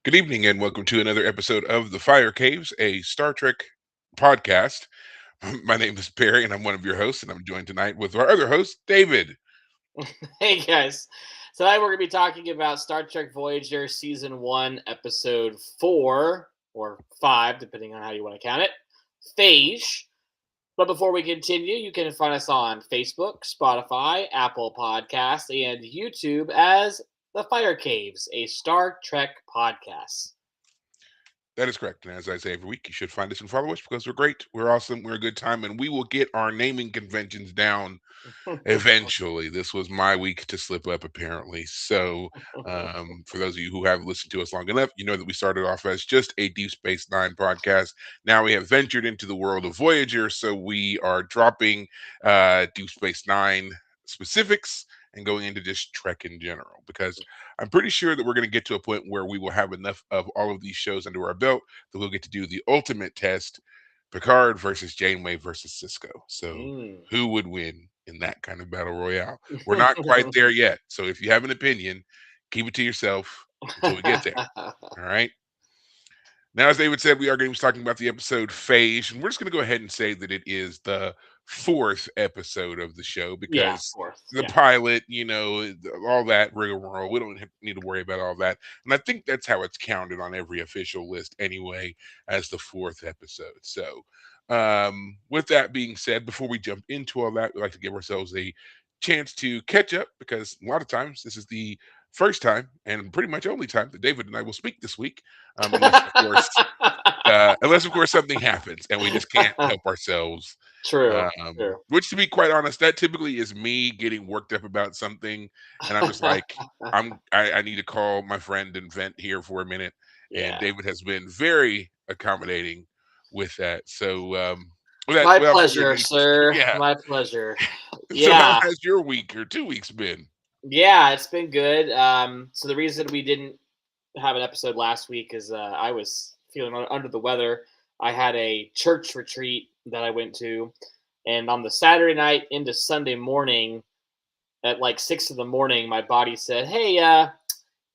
Good evening, and welcome to another episode of The Fire Caves, a Star Trek podcast. My name is Perry, and I'm one of your hosts, and I'm joined tonight with our other host, David. Hey guys, tonight we're going to be talking about Star Trek Voyager Season 1, Episode 4, or 5, depending on how you want to count it, Phage. But before we continue, you can find us on Facebook, Spotify, Apple Podcasts, and YouTube as The Fire Caves, a Star Trek podcast. That is correct. And as I say every week, you should find us and follow us because we're great, we're awesome, we're a good time, and we will get our naming conventions down eventually. This was my week to slip up, apparently. So, for those of you who have listened to us long enough, you know that we started off as just a Deep Space Nine podcast. Now we have ventured into the world of Voyager, so we are dropping Deep Space Nine specifics and going into just Trek in general because I'm pretty sure that we're going to get to a point where we will have enough of all of these shows under our belt that we'll get to do the ultimate test: Picard versus Janeway versus Cisco. So Mm. who would win in that kind of battle royale? We're not quite there yet. So if you have an opinion, keep it to yourself until we get there. All right. Now, as David said, we are going to be talking about the episode Phage, and we're just going to go ahead and say that it is the fourth episode of the show Yeah, because fourth. the Yeah. pilot, all that rigmarole, we don't need to worry about all that. And I think that's how it's counted on every official list anyway, as the fourth episode. So, with that being said, before we jump into all that, we like to give ourselves a chance to catch up because a lot of times this is the first time and pretty much only time that David and I will speak this week, unless of course something happens and we just can't help ourselves. True. True. Which, to be quite honest, that typically is me getting worked up about something, and I'm just like, I need to call my friend and vent here for a minute. And Yeah. David has been very accommodating with that. So, My without further pleasure, ado, sir. yeah. My pleasure. So, how Yeah. has your week or 2 weeks been? Yeah, it's been good. So the reason we didn't have an episode last week is I was feeling under the weather. I had a church retreat that I went to, and on the Saturday night into Sunday morning at like 6 in the morning, my body said, "Hey,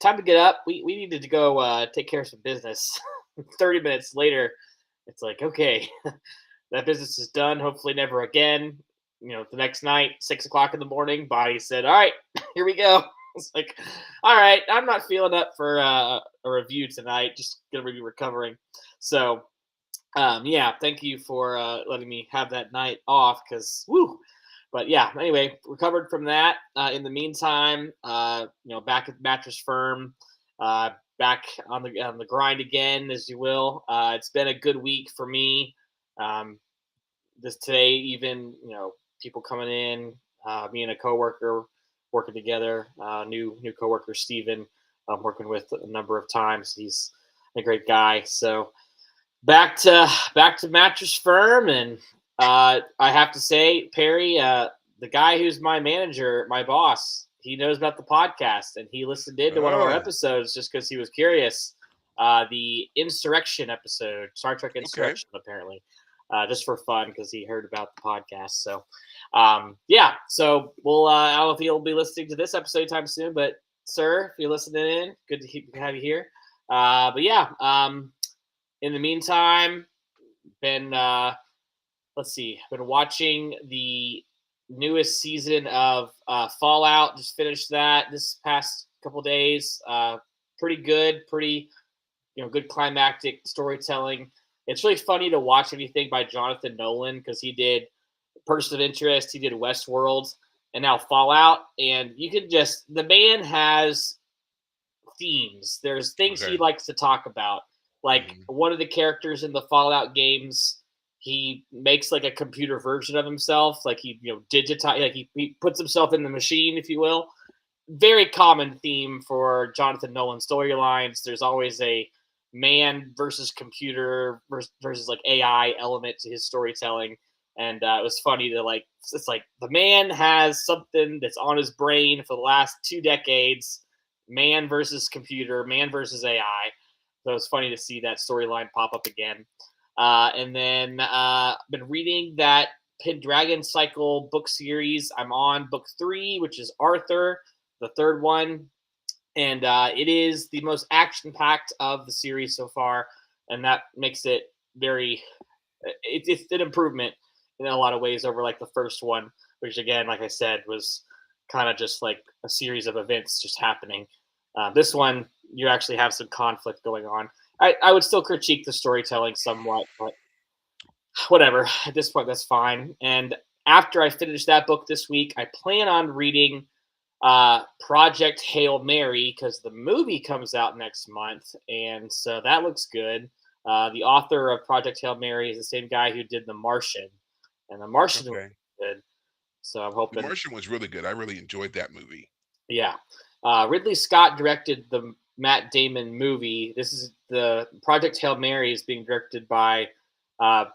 time to get up. We needed to go take care of some business." 30 minutes later, it's like, okay, that business is done. Hopefully, never again. The next night, 6 o'clock in the morning, body said, "All right, here we go." It's like, all right, I'm not feeling up for a review tonight. Just gonna be recovering. So, yeah, thank you for letting me have that night off because, woo. But yeah, anyway, recovered from that. In the meantime, back at Mattress Firm, back on the grind again, as you will. It's been a good week for me. Um, this today, even people coming in, me and a coworker working together. New coworker Steven, I'm working with a number of times. He's a great guy. So back to Mattress Firm, and I have to say, Perry, the guy who's my manager, my boss, he knows about the podcast, and he listened into one of our Oh, episodes just because he was curious. The Insurrection episode, Star Trek okay. Insurrection, apparently, just for fun because he heard about the podcast. So, yeah. So we'll. I don't know if he'll be listening to this episode anytime soon, but sir, if you're listening in, good to have you here. But yeah. In the meantime, been let's see, been watching the newest season of Fallout. Just finished that this past couple days. Pretty good, pretty good climactic storytelling. It's really funny to watch anything by Jonathan Nolan because he did Person of Interest, he did Westworld, and now Fallout. And you can just the man has themes. There's things he Okay. likes to talk about. Like Hmm. one of the characters in the Fallout games, he makes like a computer version of himself. Like he, digitize, like he puts himself in the machine, if you will. Very common theme for Jonathan Nolan storylines. There's always a man versus computer versus like AI element to his storytelling. And it was funny to like, it's like the man has something that's on his brain for the last 2 decades, man versus computer, man versus AI. So it was funny to see that storyline pop up again. And then I've been reading that Pendragon Cycle book series. I'm on book 3, which is Arthur, the third one. and it is the most action-packed of the series so far, and that makes it very. It's an improvement in a lot of ways over like the first one, which again, like I said, was kind of just like a series of events just happening. This one, you actually have some conflict going on. I would still critique the storytelling somewhat, but whatever. At this point, that's fine. And after I finish that book this week, I plan on reading Project Hail Mary because the movie comes out next month, and so that looks good. The author of Project Hail Mary is the same guy who did The Martian, and The Martian was Okay. good. So I'm The hoping, Martian was really good. I really enjoyed that movie. yeah. Ridley Scott directed the Matt Damon movie. This is the Project Hail Mary is being directed by uh,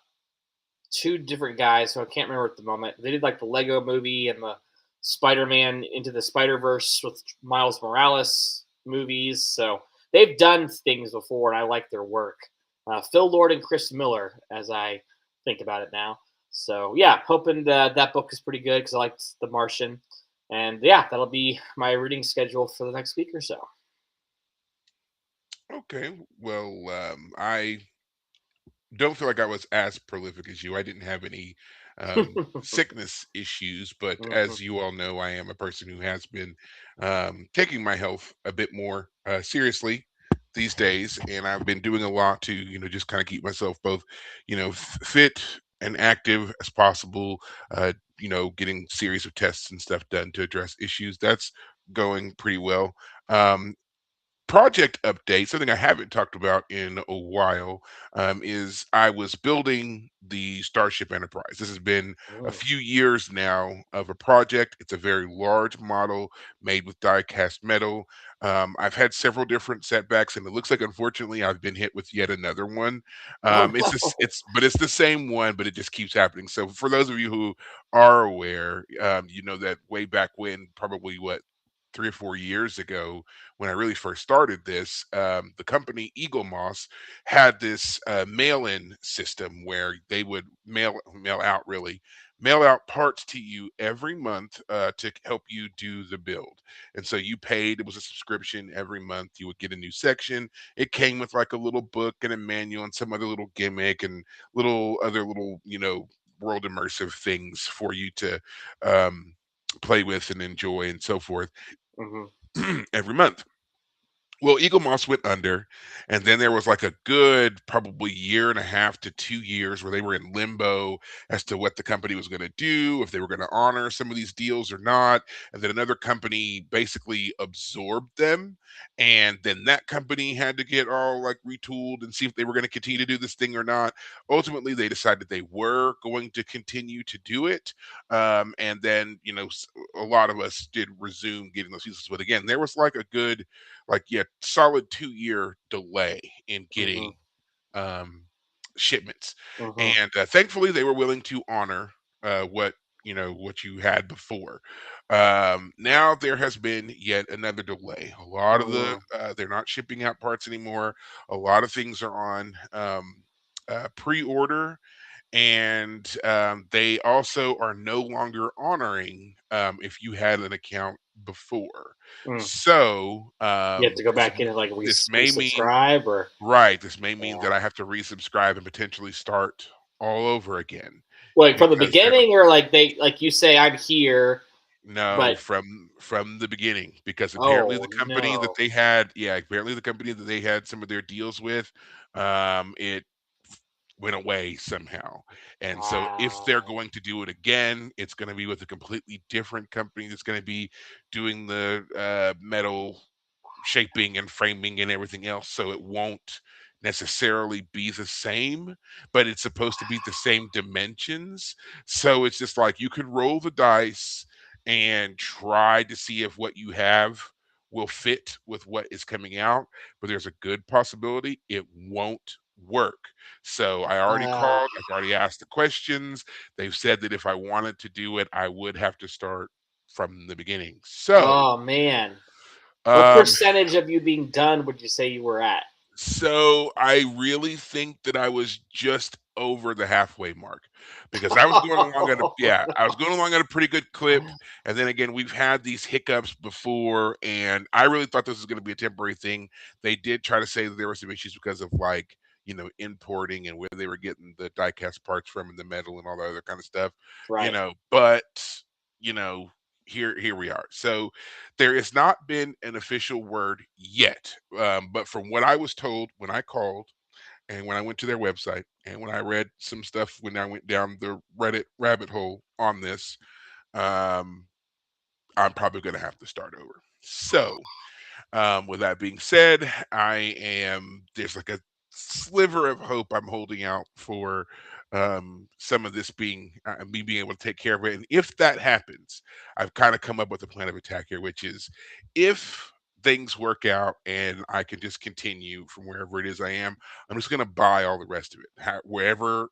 two different guys who I can't remember at the moment. They did like the Lego movie and the Spider-Man Into the Spider-Verse with Miles Morales movies. So they've done things before, and I like their work. Phil Lord and Chris Miller, as I think about it now. So yeah, hoping that book is pretty good because I liked The Martian. And yeah, that'll be my reading schedule for the next week or so. Okay. Well, I don't feel like I was as prolific as you. I didn't have any sickness issues, but Mhm. as you all know, I am a person who has been taking my health a bit more seriously these days, and I've been doing a lot to, just kind of keep myself both, fit and active as possible. Getting series of tests and stuff done to address issues. That's going pretty well. Um, Project update, something I haven't talked about in a while, is I was building the Starship Enterprise. This has been a Mm. few years now of a project. It's a very large model made with die-cast metal. I've had several different setbacks, and it looks like, unfortunately, I've been hit with yet another one. Oh It's just, no. but it's the same one, but it just keeps happening. So, for those of you who are aware, you know that way back when, probably what, 3 or 4 years ago, when I really first started this, the company Eagle Moss had this mail-in system where they would mail out parts to you every month to help you do the build. And so you paid; it was a subscription every month. You would get a new section. It came with like a little book and a manual and some other little gimmick and little world immersive things for you to um, play with and enjoy and so forth Hmm. every month. Well, Eagle Moss went under, and then there was like a good probably year and a half to 2 years where they were in limbo as to what the company was going to do, if they were going to honor some of these deals or not. And then another company basically absorbed them. And then that company had to get all like retooled and see if they were going to continue to do this thing or not. Ultimately, they decided they were going to continue to do it. And then, a lot of us did resume getting those pieces. But again, there was like a good yeah, solid 2 year delay in Hmm. getting um shipments. Hmm. And thankfully they were willing to honor what what you had before. Now there has been yet another delay. A lot of the Hmm. they're not shipping out parts anymore. A lot of things are on pre-order, and they also are no longer honoring if you had an account before. Mm. So You have to go back in and like this may mean resubscribe or right. This may mean yeah. that I have to resubscribe and potentially start all over again Like from the because they're beginning, or like they like you say I'm here, no, but from the beginning, because apparently the oh company that no. they had, yeah, apparently the company that they had some of their deals with, it went away somehow. And so if they're Wow. going to do it again, it's going to be with a completely different company that's going to be doing the metal shaping and framing and everything else. So it won't necessarily be the same, but it's supposed to be the same dimensions. So it's just like you could roll the dice and try to see if what you have will fit with what is coming out, but there's a good possibility it won't work. So I already Uh, called, I've already asked the questions. They've said that if I wanted to do it, I would have to start from the beginning. So, oh man. What um, percentage of you being done would you say you were at? so I really think that I was just over the halfway mark because I was going along at a yeah, I was going along at a pretty good clip. And then again, we've had these hiccups before, and I really thought this was going to be a temporary thing. They did try to say that there were some issues because of like, importing and where they were getting the die-cast parts from and the metal and all that other kind of stuff, Right. but you know, here we are. So there has not been an official word yet. But from what I was told when I called and when I went to their website and when I read some stuff when I went down the Reddit rabbit hole on this, um, I'm probably going to have to start over. So, with that being said, there's like a sliver of hope I'm holding out for some of this being me being able to take care of it. And if that happens, I've kind of come up with a plan of attack here, which is if things work out and I can just continue from wherever it is I am, I'm just going to buy all the rest of it, whatever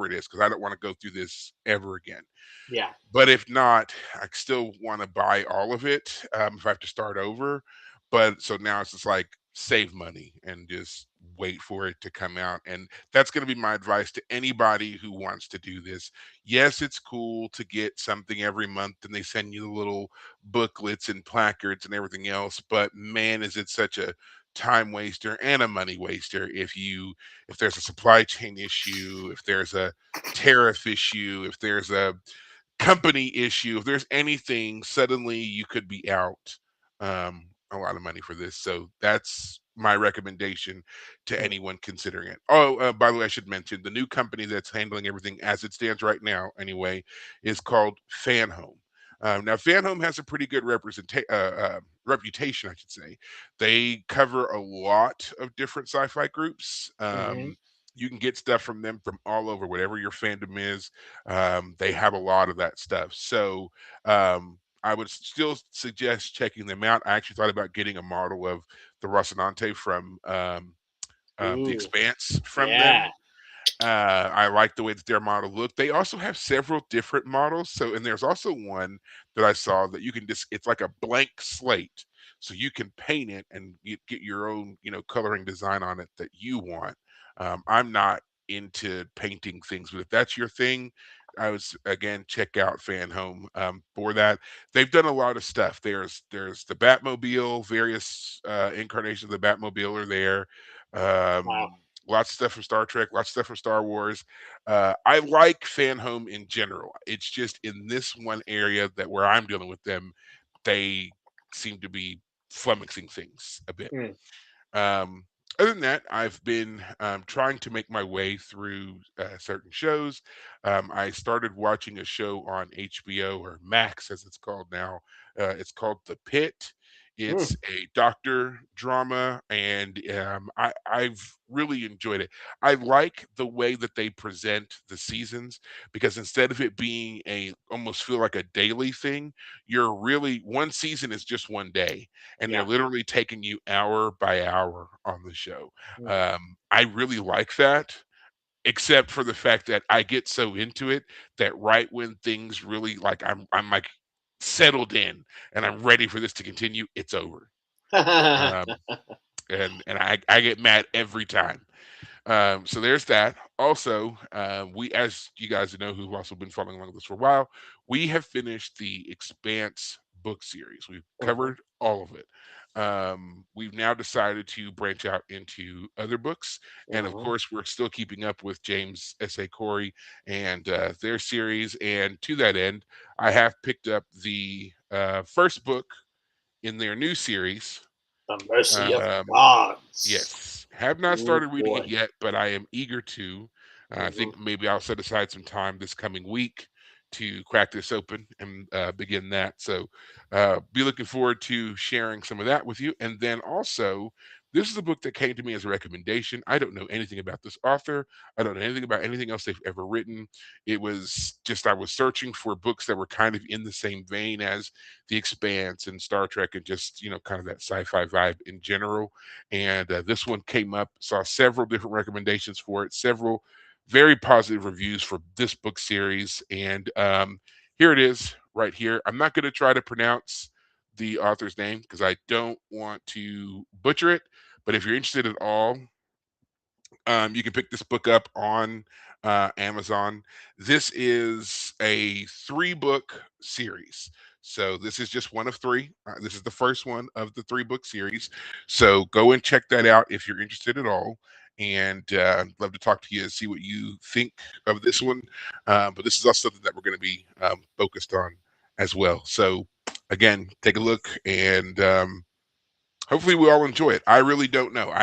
it is, because I don't want to go through this ever again. Yeah. But if not, I still want to buy all of it if I have to start over. But so now it's just like save money and just wait for it to come out. And that's going to be my advice to anybody who wants to do this. Yes, it's cool to get something every month and they send you the little booklets and placards and everything else. But man, is it such a time waster and a money waster if there's a supply chain issue, if there's a tariff issue, if there's a company issue, if there's anything, suddenly you could be out a lot of money for this. So that's my recommendation to Mm. anyone considering it. Oh, by the way, I should mention the new company that's handling everything as it stands right now, anyway, is called FanHome. Now, FanHome has a pretty good reputation, I should say. They cover a lot of different sci-fi groups. Hmm. You can get stuff from them from all over, whatever your fandom is. They have a lot of that stuff. So I would still suggest checking them out. I actually thought about getting a model of the Rocinante from The Ooh. Expanse from Yeah. them. I like the way that their model looked. They also have several different models. So, and there's also one that I saw that you can it's like a blank slate. So you can paint it and get your own, coloring design on it that you want. I'm not into painting things, but if that's your thing, I was again check out Fan Home for that. They've done a lot of stuff. There's the Batmobile, various incarnations of the Batmobile are there. Wow. Lots of stuff from Star Trek, lots of stuff from Star Wars. I like Fan Home in general. It's just in this one area that where I'm dealing with them, they seem to be flummoxing things a bit. Mm. Um, Other than that, I've been trying to make my way through certain shows. I started watching a show on HBO or Max, as it's called now. It's called The Pit. Mm. It's a doctor drama, and I've really enjoyed it. I like the way that they present the seasons because instead of it being almost feel like a daily thing, you're really one season is just one day and they're Yeah. literally taking you hour by hour on the show. Mm. I really like that, except for the fact that I get so into it that right when things really like I'm like settled in and I'm ready for this to continue, it's over. Um, and I get mad every time. So there's that. Also, we, as you guys know, who've also been following along with us for a while, we have finished the Expanse book series. We've Mhm. covered all of it. We've now decided to branch out into other books, and of Mhm. course, we're still keeping up with James S.A. Corey and their series. And to that end, I have picked up the first book in their new series. The mercy of the Um, gods. Yes. Have not Oh started reading it boy. yet, but I am eager to. I Mhm. think maybe I'll set aside some time this coming week to crack this open and begin that. So be looking forward to sharing some of that with you. And then also, this is a book that came to me as a recommendation. I don't know anything about this author. I don't know anything about anything else they've ever written. It was just I was searching for books that were kind of in the same vein as The Expanse and Star Trek and just, kind of that sci-fi vibe in general, and this one came up. Saw several different recommendations for it, several very positive reviews for this book series, and here it is right here. I'm not going to try to pronounce the author's name because I don't want to butcher it. But if you're interested at all, you can pick this book up on Amazon. This is a 3 book series. So this is just one of three. This is the first one of the 3 book series. So go and check that out if you're interested at all. And love to talk to you and see what you think of this one. But this is also something that we're going to be focused on as well. So again, take a look and hopefully we all enjoy it. I really don't know.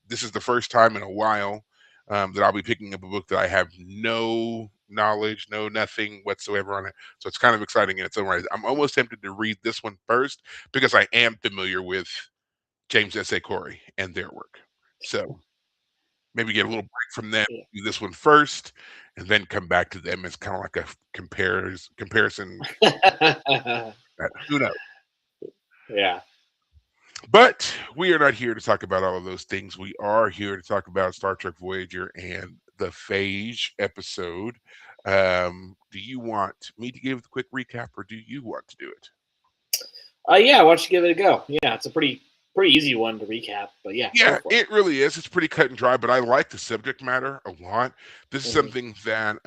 This is the first time in a while that I'll be picking up a book that I have no knowledge, no nothing whatsoever on it. So it's kind of exciting in its own right. I'm almost tempted to read this one first because I am familiar with James S. A. Corey and their work. So maybe get a little break from them, do this one first, and then come back to them. It's kind of like a comparison. Who knows? Yeah. But we are not here to talk about all of those things. We are here to talk about Star Trek Voyager and the Phage episode. Do you want me to give the quick recap, or do you want to do it? Yeah. Why don't you give it a go? Yeah, it's a pretty easy one to recap, but yeah, go Yeah, for it. it really is. It's pretty cut and dry, but I like the subject matter a lot. This is Mhm. something that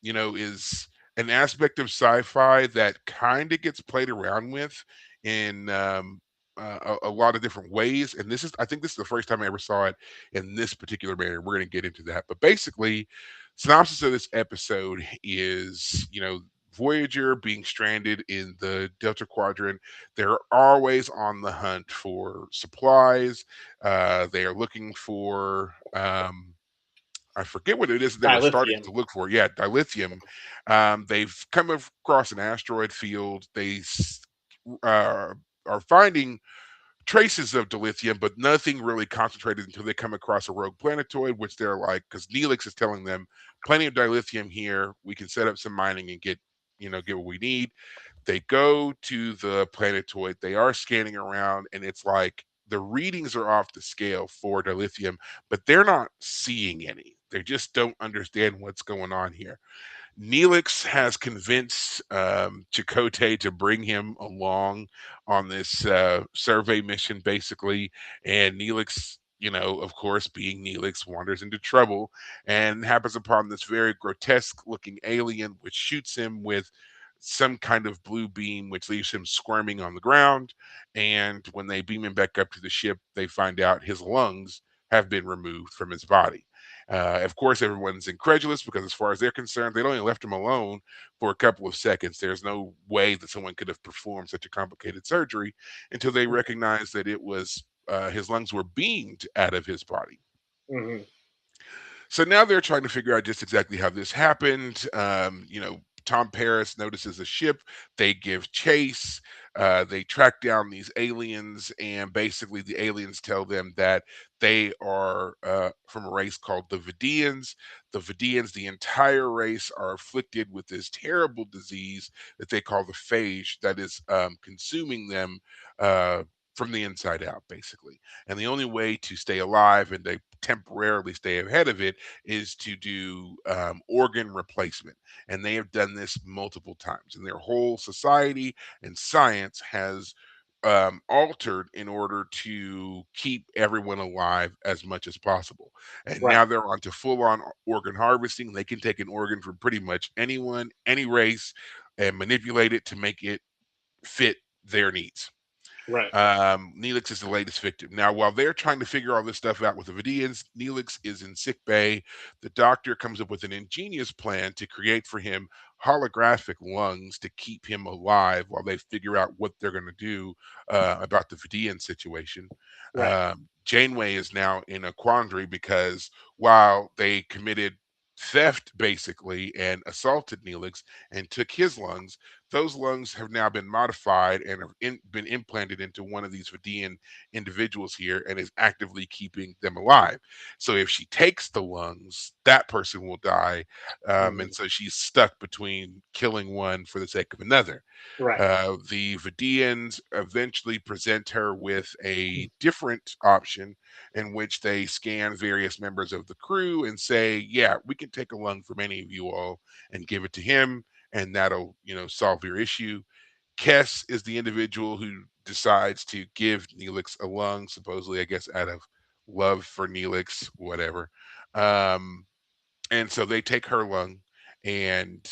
is an aspect of sci-fi that kind of gets played around with in a lot of different ways. And I think this is the first time I ever saw it in this particular manner. We're going to get into that, but basically, synopsis of this episode is Voyager being stranded in the Delta Quadrant. They're always on the hunt for supplies. They are looking for I forget what it is that they were starting Dilithium. to look for. Yeah, dilithium. They've come across an asteroid field. Uh, are finding traces of dilithium, but nothing really concentrated until they come across a rogue planetoid, which they're like, because Neelix is telling them, plenty of dilithium here. We can set up some mining and get what we need. They go to the planetoid. They are scanning around, and it's like the readings are off the scale for dilithium, but they're not seeing any. They just don't understand what's going on here. Neelix has convinced Chakotay to bring him along on this survey mission, basically. And Neelix, of course, being Neelix, wanders into trouble and happens upon this very grotesque looking alien, which shoots him with some kind of blue beam, which leaves him squirming on the ground. And when they beam him back up to the ship, they find out his lungs have been removed from his body. Of course, everyone's incredulous because, as far as they're concerned, they'd only left him alone for a couple of seconds. There's no way that someone could have performed such a complicated surgery until they recognized that it was his lungs were beamed out of his body. Hmm. So now they're trying to figure out just exactly how this happened. Tom Paris notices a ship. They give chase. They track down these aliens, and basically the aliens tell them that they are from a race called the Vidians. The Vidians, the entire race, are afflicted with this terrible disease that they call the phage that is consuming them. From the inside out, basically. And the only way to stay alive and to temporarily stay ahead of it is to do organ replacement. And they have done this multiple times. And their whole society and science has altered in order to keep everyone alive as much as possible. And Right. now they're on to full on organ harvesting. They can take an organ from pretty much anyone, any race, and manipulate it to make it fit their needs. Right. Neelix is the latest victim. Now, while they're trying to figure all this stuff out with the Vidians, Neelix is in sick bay. The doctor comes up with an ingenious plan to create for him holographic lungs to keep him alive while they figure out what they're going to do about the Vidian situation. Right. Janeway is now in a quandary because while they committed theft basically and assaulted Neelix and took his lungs, those lungs have now been modified and have been implanted into one of these Vidian individuals here and is actively keeping them alive. So if she takes the lungs, that person will die. Hmm. And so she's stuck between killing one for the sake of another. Right. The Vidians eventually present her with a different option in which they scan various members of the crew and say, yeah, we can take a lung from any of you all and give it to him, and that'll, solve your issue. Kess is the individual who decides to give Neelix a lung, supposedly, I guess, out of love for Neelix, whatever. Um, And so they take her lung and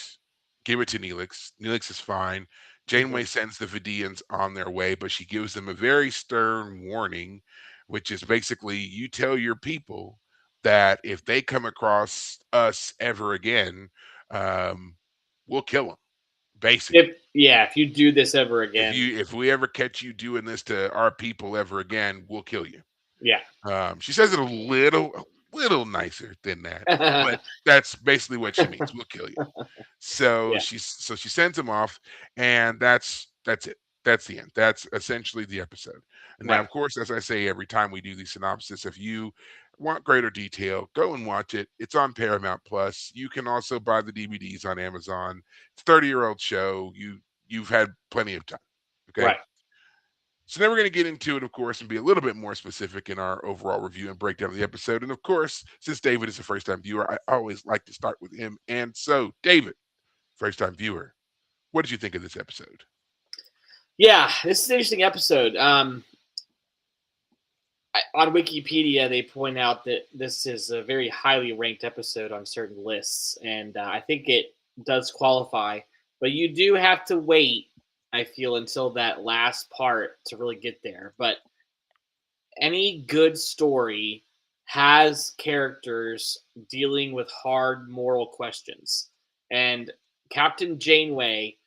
give it to Neelix. Neelix is fine. Hmm. Janeway sends the Vidians on their way, but she gives them a very stern warning, which is basically you tell your people that if they come across us ever again, um, we'll kill them. Basically, If you do this ever again, if we ever catch you doing this to our people ever again, we'll kill you. yeah. She says it a little nicer than that, but that's basically what she means. We'll kill you. So Yeah. she sends him off, and that's it. That's the end. That's essentially the episode. And now, Right. of course, as I say every time we do these synopsis, if you want greater detail, go and watch it. It's on Paramount Plus. You can also buy the DVDs on Amazon. It's a 30-year-old show. You've had plenty of time. Okay. Right. So now we're going to get into it, of course, and be a little bit more specific in our overall review and breakdown of the episode. And of course, since David is a first time viewer, I always like to start with him. And so, David, first time viewer, what did you think of this episode? Yeah, this is an interesting episode. On Wikipedia, they point out that this is a very highly ranked episode on certain lists, and I think it does qualify. But you do have to wait, I feel, until that last part to really get there. But any good story has characters dealing with hard moral questions, and Captain Janeway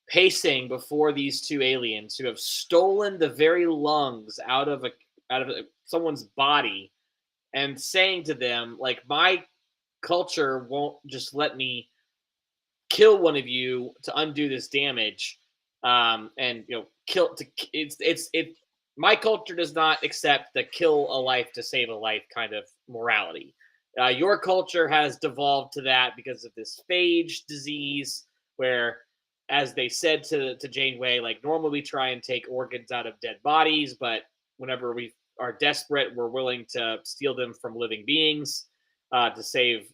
pacing before these two aliens who have stolen the very lungs out of someone's body and saying to them like my culture won't just let me kill one of you to undo this damage, and kill to it's my culture does not accept the kill a life to save a life kind of morality. Your culture has devolved to that because of this phage disease where, as they said to Janeway, like normally we try and take organs out of dead bodies, but whenever we are desperate we're willing to steal them from living beings, to save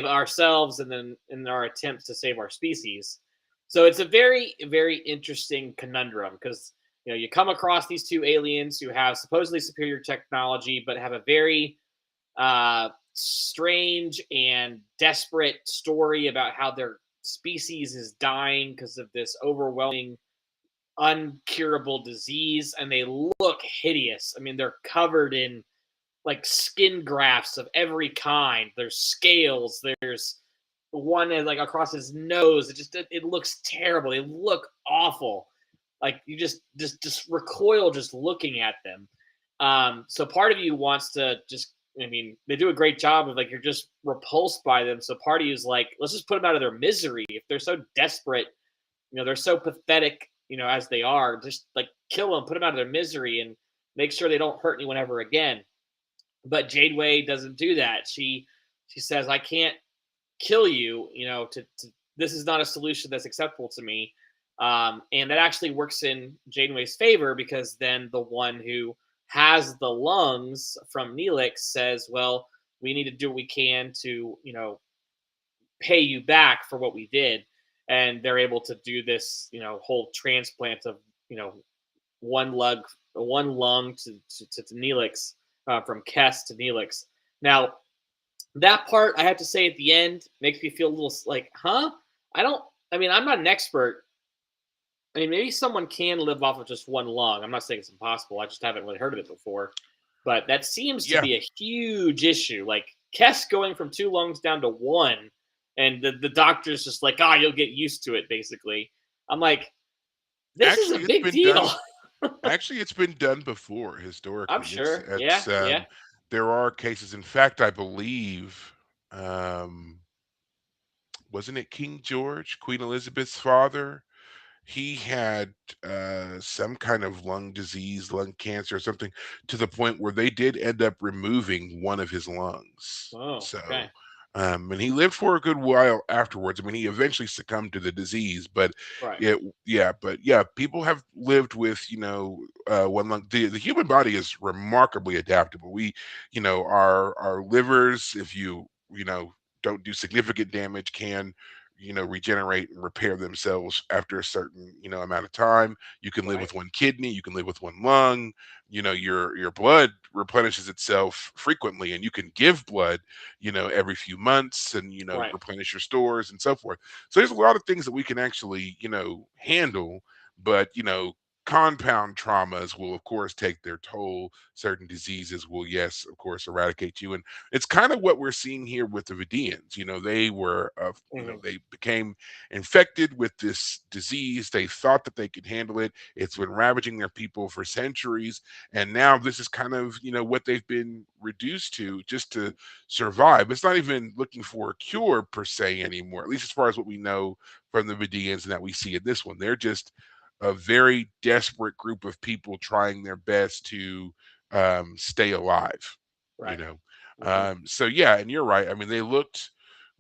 ourselves and then in our attempts to save our species. So it's a very very interesting conundrum because you come across these two aliens who have supposedly superior technology but have a very strange and desperate story about how their species is dying because of this overwhelming uncurable disease, and they look hideous. I mean, they're covered in like skin grafts of every kind. There's scales. There's one like across his nose. It looks terrible. They look awful. Like you just recoil just looking at them. So part of you wants to just. I mean, they do a great job of like you're just repulsed by them. So part of you is like, let's just put them out of their misery. If they're so desperate, they're so pathetic, as they are, just like kill them, put them out of their misery, and make sure they don't hurt anyone ever again. But Janeway doesn't do that. She says, "I can't kill you. This is not a solution that's acceptable to me." And that actually works in Janeway's favor because then the one who has the lungs from Neelix says, "Well, we need to do what we can to pay you back for what we did." And they're able to do this whole transplant of you know one lung one lung to Neelix, from Kes to Neelix. Now, that part I have to say at the end makes me feel a little like, huh? I don't. I mean, I'm not an expert. I mean, maybe someone can live off of just one lung. I'm not saying it's impossible. I just haven't really heard of it before. But that seems to Yeah, be a huge issue. Like Kes going from two lungs down to one, and the doctor's just like, you'll get used to it. Basically, I'm like, this is a actually, it's big been deal. done. Actually, it's been done before I'm historically. It's sure. Yeah, it's yeah. there are cases. In fact, I believe um, wasn't it King George, Queen Elizabeth's father? He had some kind of lung disease, lung cancer, or something, to the point where they did end up removing one of his lungs. Oh, So, okay. and he lived for a good while afterwards. I mean, he eventually succumbed to the disease, but Right. yeah, people have lived with one lung. The human body is remarkably adaptable. Our livers, if you don't do significant damage, can regenerate and repair themselves after a certain, amount of time. You can live Right. with one kidney, you can live with one lung. Your blood replenishes itself frequently, and you can give blood, every few months, and Right. replenish your stores and so forth. So there's a lot of things that we can actually, handle, but compound traumas will of course take their toll. Certain diseases will, yes, of course, eradicate you. And it's kind of what we're seeing here with the Vidians. They were, Hmm. they became infected with this disease. They thought that they could handle it. It's been ravaging their people for centuries. And now this is kind of, what they've been reduced to just to survive. It's not even looking for a cure per se anymore, at least as far as what we know from the Vidians and that we see in this one. They're just a very desperate group of people trying their best to stay alive, you Right. know. Hmm. So yeah, and you're right. I mean, they looked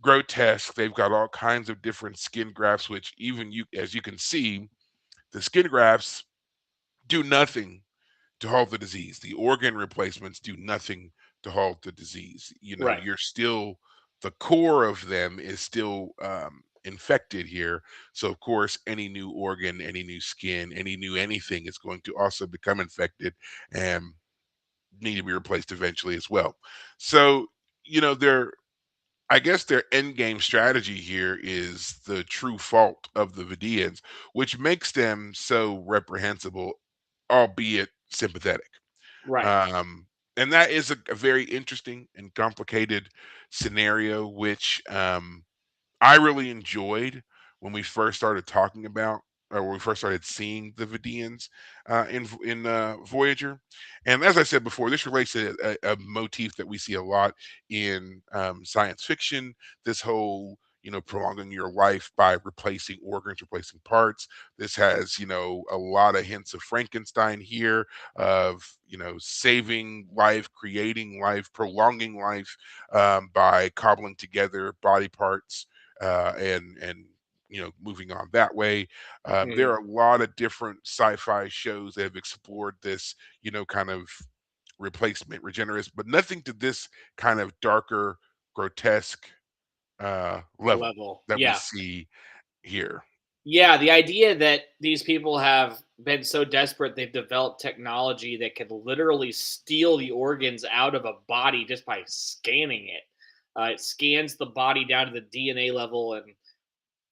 grotesque. They've got all kinds of different skin grafts, which even you, as you can see, the skin grafts do nothing to halt the disease. The organ replacements do nothing to halt the disease. Right. You're still, the core of them is still infected here. So of course, any new organ, any new skin, any new anything is going to also become infected and need to be replaced eventually as well. So, they're I guess their end game strategy here is the true fault of the Vidians, which makes them so reprehensible, albeit sympathetic. Right. Um, and that is a very interesting and complicated scenario, which I really enjoyed when we first started talking about, or when we first started seeing the Vidians in Voyager. And as I said before, this relates to a motif that we see a lot in science fiction. This whole, prolonging your life by replacing organs, replacing parts. This has, a lot of hints of Frankenstein here, of saving life, creating life, prolonging life by cobbling together body parts and moving on that way. There Mm. are a lot of different sci-fi shows that have explored this, kind of replacement, regenerist, but nothing to this kind of darker, grotesque level Level. that we Yeah. see here. Yeah, the idea that these people have been so desperate they've developed technology that can literally steal the organs out of a body just by scanning it. It scans the body down to the DNA level and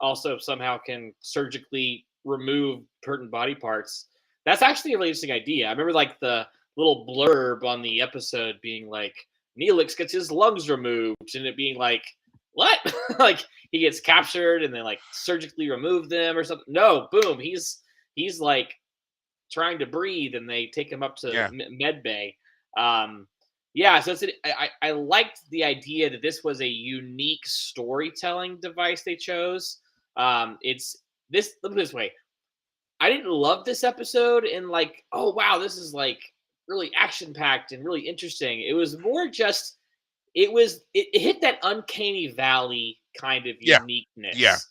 also somehow can surgically remove certain body parts. That's actually a really interesting idea. I remember like the little blurb on the episode being like Neelix gets his lungs removed and it being like what? Like he gets captured and then like surgically remove them or something. No, boom, he's like trying to breathe and they take him up to Yeah, med bay. Um, yeah, so I liked the idea that this was a unique storytelling device they chose. It's this. Look at this way. I didn't love this episode and like, oh wow, this is like really action packed and really interesting. It was more just it hit that uncanny valley kind of yeah, yeah. uniqueness.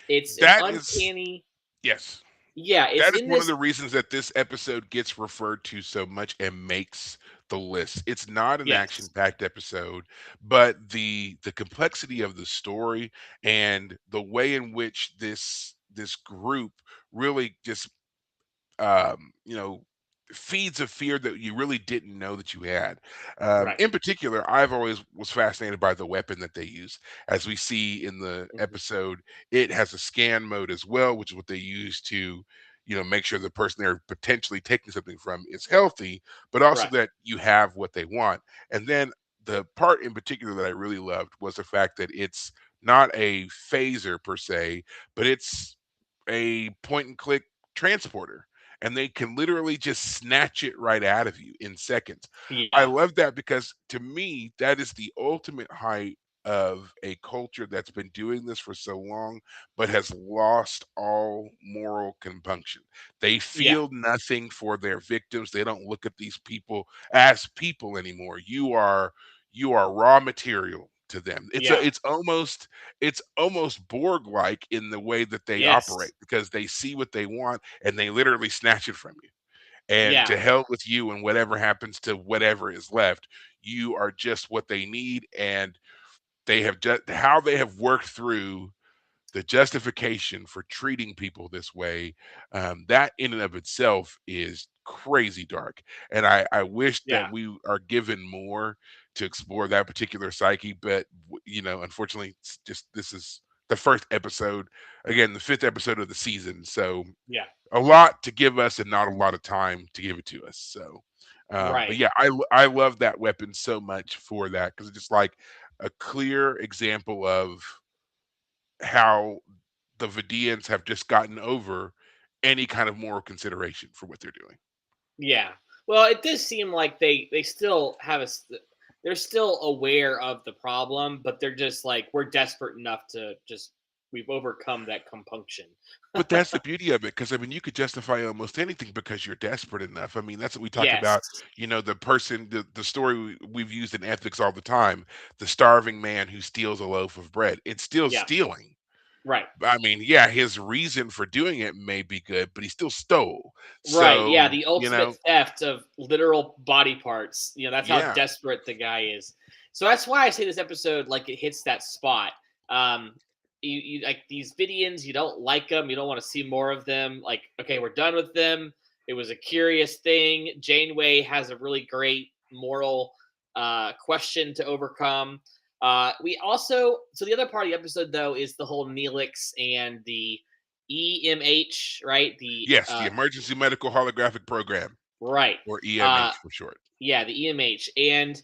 It's an That is uncanny. yes. Yeah, it's That is in one of this. the reasons that this episode gets referred to so much and makes the list. It's not an Yes. action-packed episode, but the complexity of the story and the way in which this group really just you know, feeds a fear that you really didn't know that you had. Right. In particular, I've always was fascinated by the weapon that they use. As we see in the Mhm. episode, it has a scan mode as well, which is what they use to, make sure the person they're potentially taking something from is healthy, but also Right. that you have what they want. And then the part in particular that I really loved was the fact that it's not a phaser per se, but it's a point and click transporter, and they can literally just snatch it right out of you in seconds. I Yeah. love that because to me, that is the ultimate height of a culture that's been doing this for so long, but has lost all moral compunction. They Yeah. feel nothing for their victims. They don't look at these people as people anymore. You are raw material to them. Yeah. It's almost Borg-like in the way that they Yes. operate because they see what they want and they literally snatch it from you. And Yeah. to hell with you and whatever happens to whatever is left. You are just what they need, and they have just how they have worked through the justification for treating people this way, that in and of itself is crazy dark. And I wish that Yeah. we are given more to explore that particular psyche, but unfortunately, it's just this is the first episode, again, the fifth episode of the season. So Yeah. a lot to give us and not a lot of time to give it to us. So, but Right. yeah, I love that weapon so much for that because it's just like a clear example of how the Vidians have just gotten over any kind of moral consideration for what they're doing. Yeah. Well, it does seem like they still have they're still aware of the problem, but they're just like we're desperate enough to just we've overcome that compunction. But that's the beauty of it, because I mean, you could justify almost anything because you're desperate enough. I mean, that's what we talk Yes. about. The person, the story we've used in ethics all the time, the starving man who steals a loaf of bread. It's still Yeah. stealing. Right. I mean, yeah, his reason for doing it may be good, but he still stole. Right. Yeah. So, The ultimate theft of literal body parts. That's how yeah. desperate the guy is. So that's why I say this episode, like, it hits that spot. Um, you like these Vidians, you don't like them, you don't want to see more of them. Like, okay, we're done with them. It was a curious thing. Janeway has a really great moral question to overcome. We also, so the other part of the episode though is the whole Neelix and the EMH, right? The Yes, the Emergency Medical Holographic Program, right. or Uh, EMH for short. yeah, the EMH. And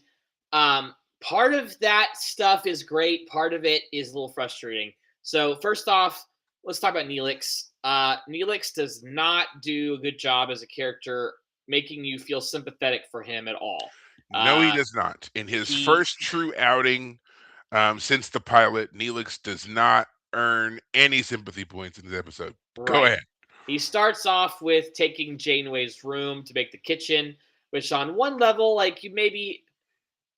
part of that stuff is great. Part of it is a little frustrating. So first off, let's talk about Neelix. Neelix does not do a good job as a character making you feel sympathetic for him at all. No, he Uh, does not. In his he first true outing, since the pilot, Neelix does not earn any sympathy points in this episode. Go right. ahead. He starts off with taking Janeway's room to make the kitchen, which on one level, like you maybe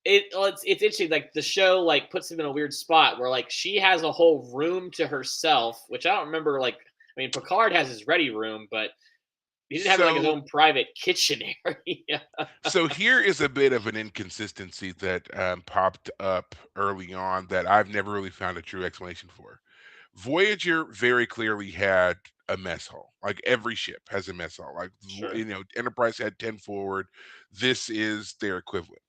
it's interesting. Like the show, like puts him in a weird spot where like she has a whole room to herself, which I don't remember. Like, I mean, Picard has his ready room, but he didn't have like his So own private kitchen area. So here is a bit of an inconsistency that popped up early on that I've never really found a true explanation for. Voyager very clearly had a mess hall. Like every ship has a mess hall. Like Sure. Enterprise had 10 forward. This is their equivalent.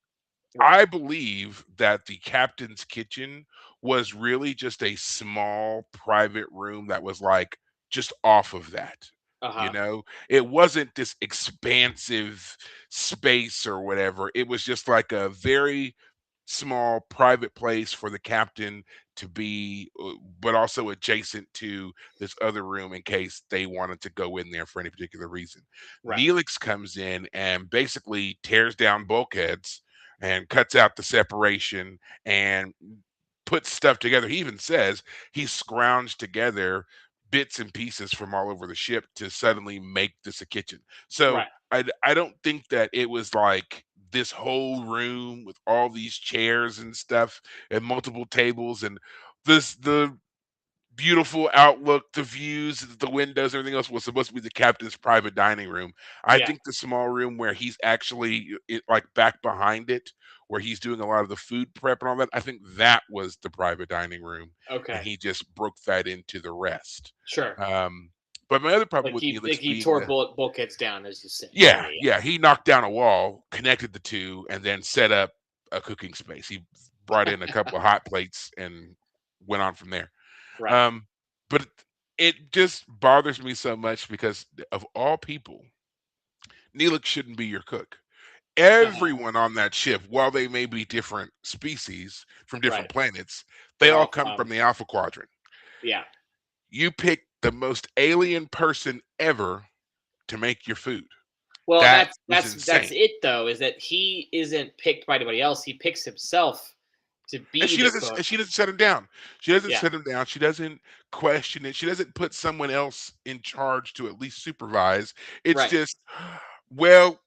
Right. I believe that the captain's kitchen was really just a small private room that was like just off of that. Uh huh. It wasn't this expansive space or whatever. It was just like a very small private place for the captain to be, but also adjacent to this other room in case they wanted to go in there for any particular reason. Right. Neelix comes in and basically tears down bulkheads and cuts out the separation and puts stuff together. He even says he scrounged together bits and pieces from all over the ship to suddenly make this a kitchen. So Right. I don't think that it was like this whole room with all these chairs and stuff and multiple tables and the beautiful outlook, the views, the windows, everything else was supposed to be the captain's private dining room. I Yeah. think the small room where he's actually like back behind it, where he's doing a lot of the food prep and all that, I think that was the private dining room, and Okay. he just broke that into the rest. Sure. Um, but my other problem Like with Neelix he being tore the bulkheads down, as you said. Yeah. yeah, Yeah. yeah, he knocked down a wall, connected the two, and then set up a cooking space. He brought in a couple of hot plates and went on from there. Right. Um, but it just bothers me so much because of all people, Neelix shouldn't be your cook. Uh huh. Everyone on that ship, while they may be different species from different Right. planets, they They're all all come from from. the Alpha Quadrant. Yeah. You pick the most alien person ever to make your food. Well, That that's is that's that's insane. it though. Is that he isn't picked by anybody else. He picks himself to And be she the doesn't cook. and she doesn't shut him down. She doesn't Yeah. shut him down. She doesn't question it. She doesn't put someone else in charge to at least supervise. It's Right. just, well,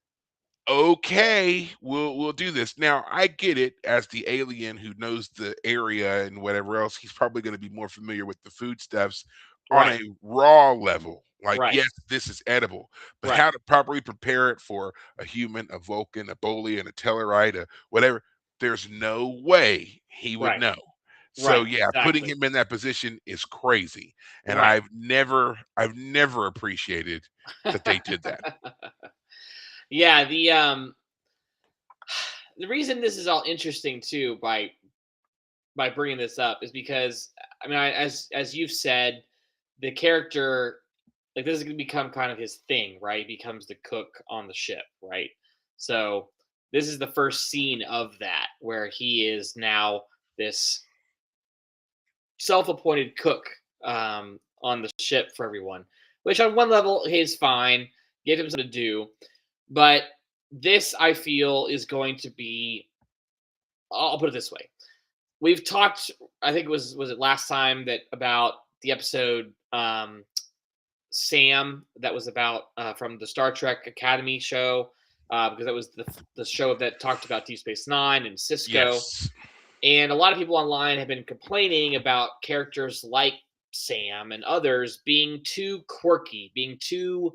okay, we'll do this. Now, I get it as the alien who knows the area and whatever else. He's probably going to be more familiar with the foodstuffs on Right. a raw level. Like, Right. yes, this is edible, but Right. how to properly prepare it for a human, a Vulcan, a Bolian, a Tellarite, a whatever, there's no way he would Right. know. So Right. yeah, putting Exactly. him in that position is crazy, and Right. I've never appreciated that they did that. Yeah. The reason this is all interesting too by bringing this up is because I mean, as you've said, the character like this is going to become kind of his thing, right? He becomes the cook on the ship, right? So this is the first scene of that where he is now this self-appointed cook on the ship for everyone, which on one level is fine, give him something to do, but this I feel is going to be. I'll put it this way: we've talked. I think it was it last time that about the episode Sam that was about from the Star Trek Academy show because that was the show that talked about Deep Space Nine and Cisco. Yes. And a lot of people online have been complaining about characters like Sam and others being too quirky, being too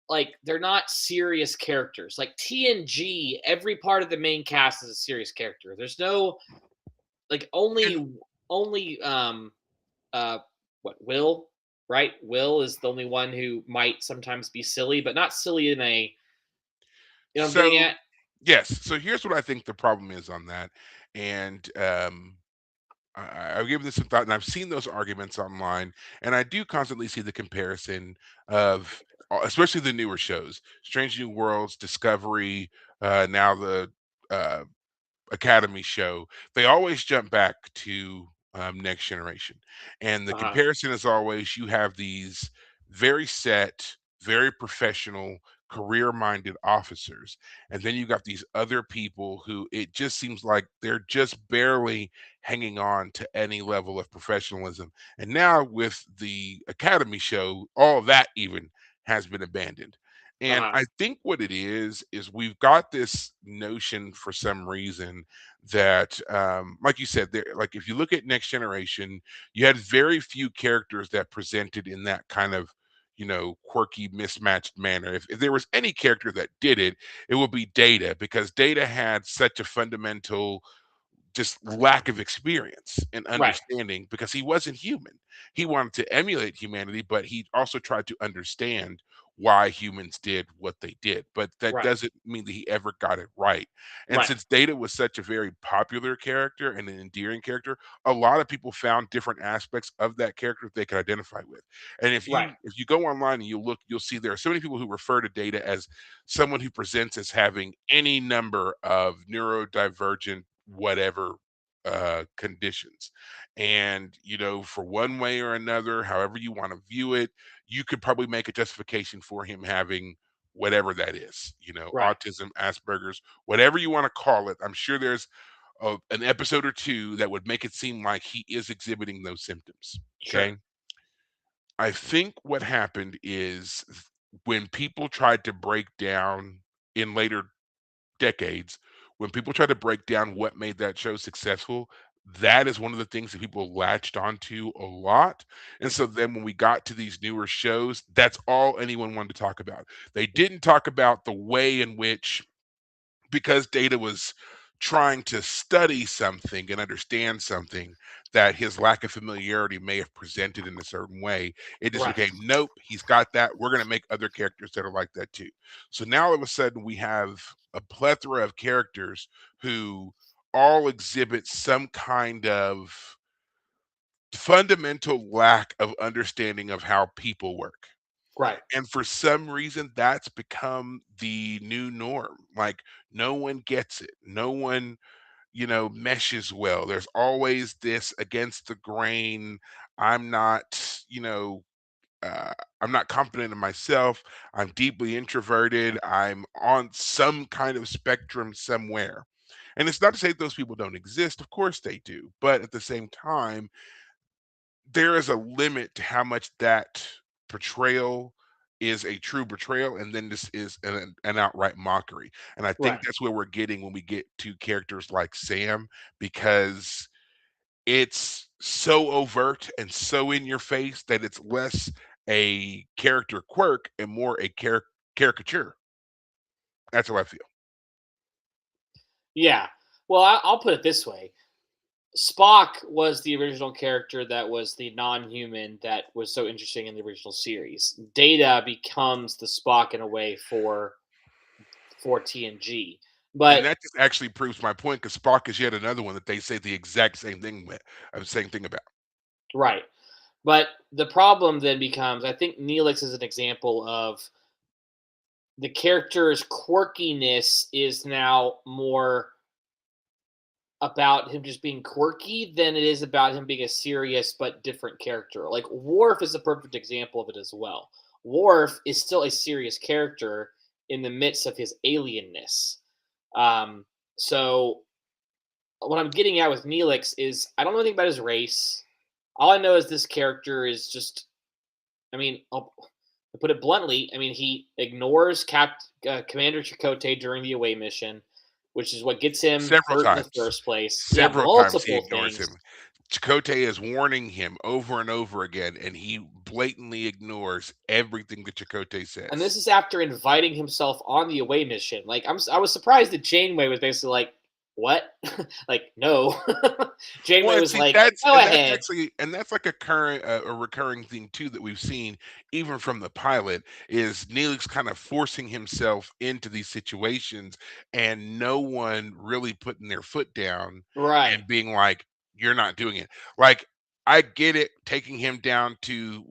like they're not serious characters. Like TNG, every part of the main cast is a serious character. There's no like And only uh what Will, right? Will is the only one who might sometimes be silly, but not silly in a what I'm getting so at? yes, so here's what I think the problem is on that, and I've given this some thought, and I've seen those arguments online, and I do constantly see the comparison of, especially the newer shows, Strange New Worlds, Discovery, now the uh, Academy show. They always jump back to Next Generation, and the Uh-huh. comparison is always you have these very set, very professional, career-minded officers, and then you got these other people who it just seems like they're just barely hanging on to any level of professionalism. And now with the Academy show, all of that even has been abandoned. And Uh-huh. I think what it is we've got this notion for some reason that, like you said, there, like if you look at Next Generation, you had very few characters that presented in that kind of, quirky, mismatched manner. If there was any character that did it, it would be Data, because Data had such a fundamental just lack of experience and Right. understanding because he wasn't human. He wanted to emulate humanity, but he also tried to understand why humans did what they did. But that Right. doesn't mean that he ever got it right. And Right. since Data was such a very popular character and an endearing character, a lot of people found different aspects of that character that they could identify with. And if Right. you go online and you look, you'll see there are so many people who refer to Data as someone who presents as having any number of neurodivergent whatever conditions. And, for one way or another, however you want to view it, you could probably make a justification for him having whatever that is, Right. autism, Asperger's, whatever you want to call it. I'm sure there's an episode or two that would make it seem like he is exhibiting those symptoms. Sure. Okay. I think what happened is when people tried to break down in later decades, when people try to break down what made that show successful, that is one of the things that people latched onto a lot. And so then when we got to these newer shows, that's all anyone wanted to talk about. They didn't talk about the way in which, because Data was trying to study something and understand something, that his lack of familiarity may have presented in a certain way. It just Right. became, nope, he's got that. We're going to make other characters that are like that too. So now all of a sudden we have a plethora of characters who all exhibit some kind of fundamental lack of understanding of how people work. Right. And for some reason, that's become the new norm. Like, no one gets it. No one, meshes well. There's always this against the grain. I'm not, I'm not confident in myself. I'm deeply introverted. I'm on some kind of spectrum somewhere. And it's not to say those people don't exist. Of course they do. But at the same time, there is a limit to how much that portrayal is a true betrayal, and then this is an outright mockery. And I Right. think that's where we're getting when we get to characters like Sam, because it's so overt and so in your face that it's less a character quirk and more a caricature. That's how I feel. Yeah. Well, I'll put it this way. Spock was the original character that was the non-human that was so interesting in the original series. Data becomes the Spock in a way for TNG. And But that just actually proves my point because Spock is yet another one that they say the exact same thing about. right. But the problem then becomes I think Neelix is an example of the character's quirkiness is now more about him just being quirky than it is about him being a serious but different character. Like Worf is a perfect example of it as well. Worf is still a serious character in the midst of his alienness. Um, so what I'm getting at with Neelix is I don't know anything about his race. All I know is this character is just. I mean, to put it bluntly, I mean he ignores Commander Chakotay during the away mission, which is what gets him Several hurt in the times. first place. Yeah, Several times he multiple ignores things. him. Chakotay is warning him over and over again, and he blatantly ignores everything that Chakotay And this says. is after inviting himself on the away mission. Like I was surprised that Janeway was basically like, "What? Like no." Well, Janeway and was see, like, "Go ahead." that's like a current a recurring thing too that we've seen even from the pilot is Neelix kind of forcing himself into these situations and no one really putting their foot down Right, and being like, "You're not doing it." Like, I get it taking him down to,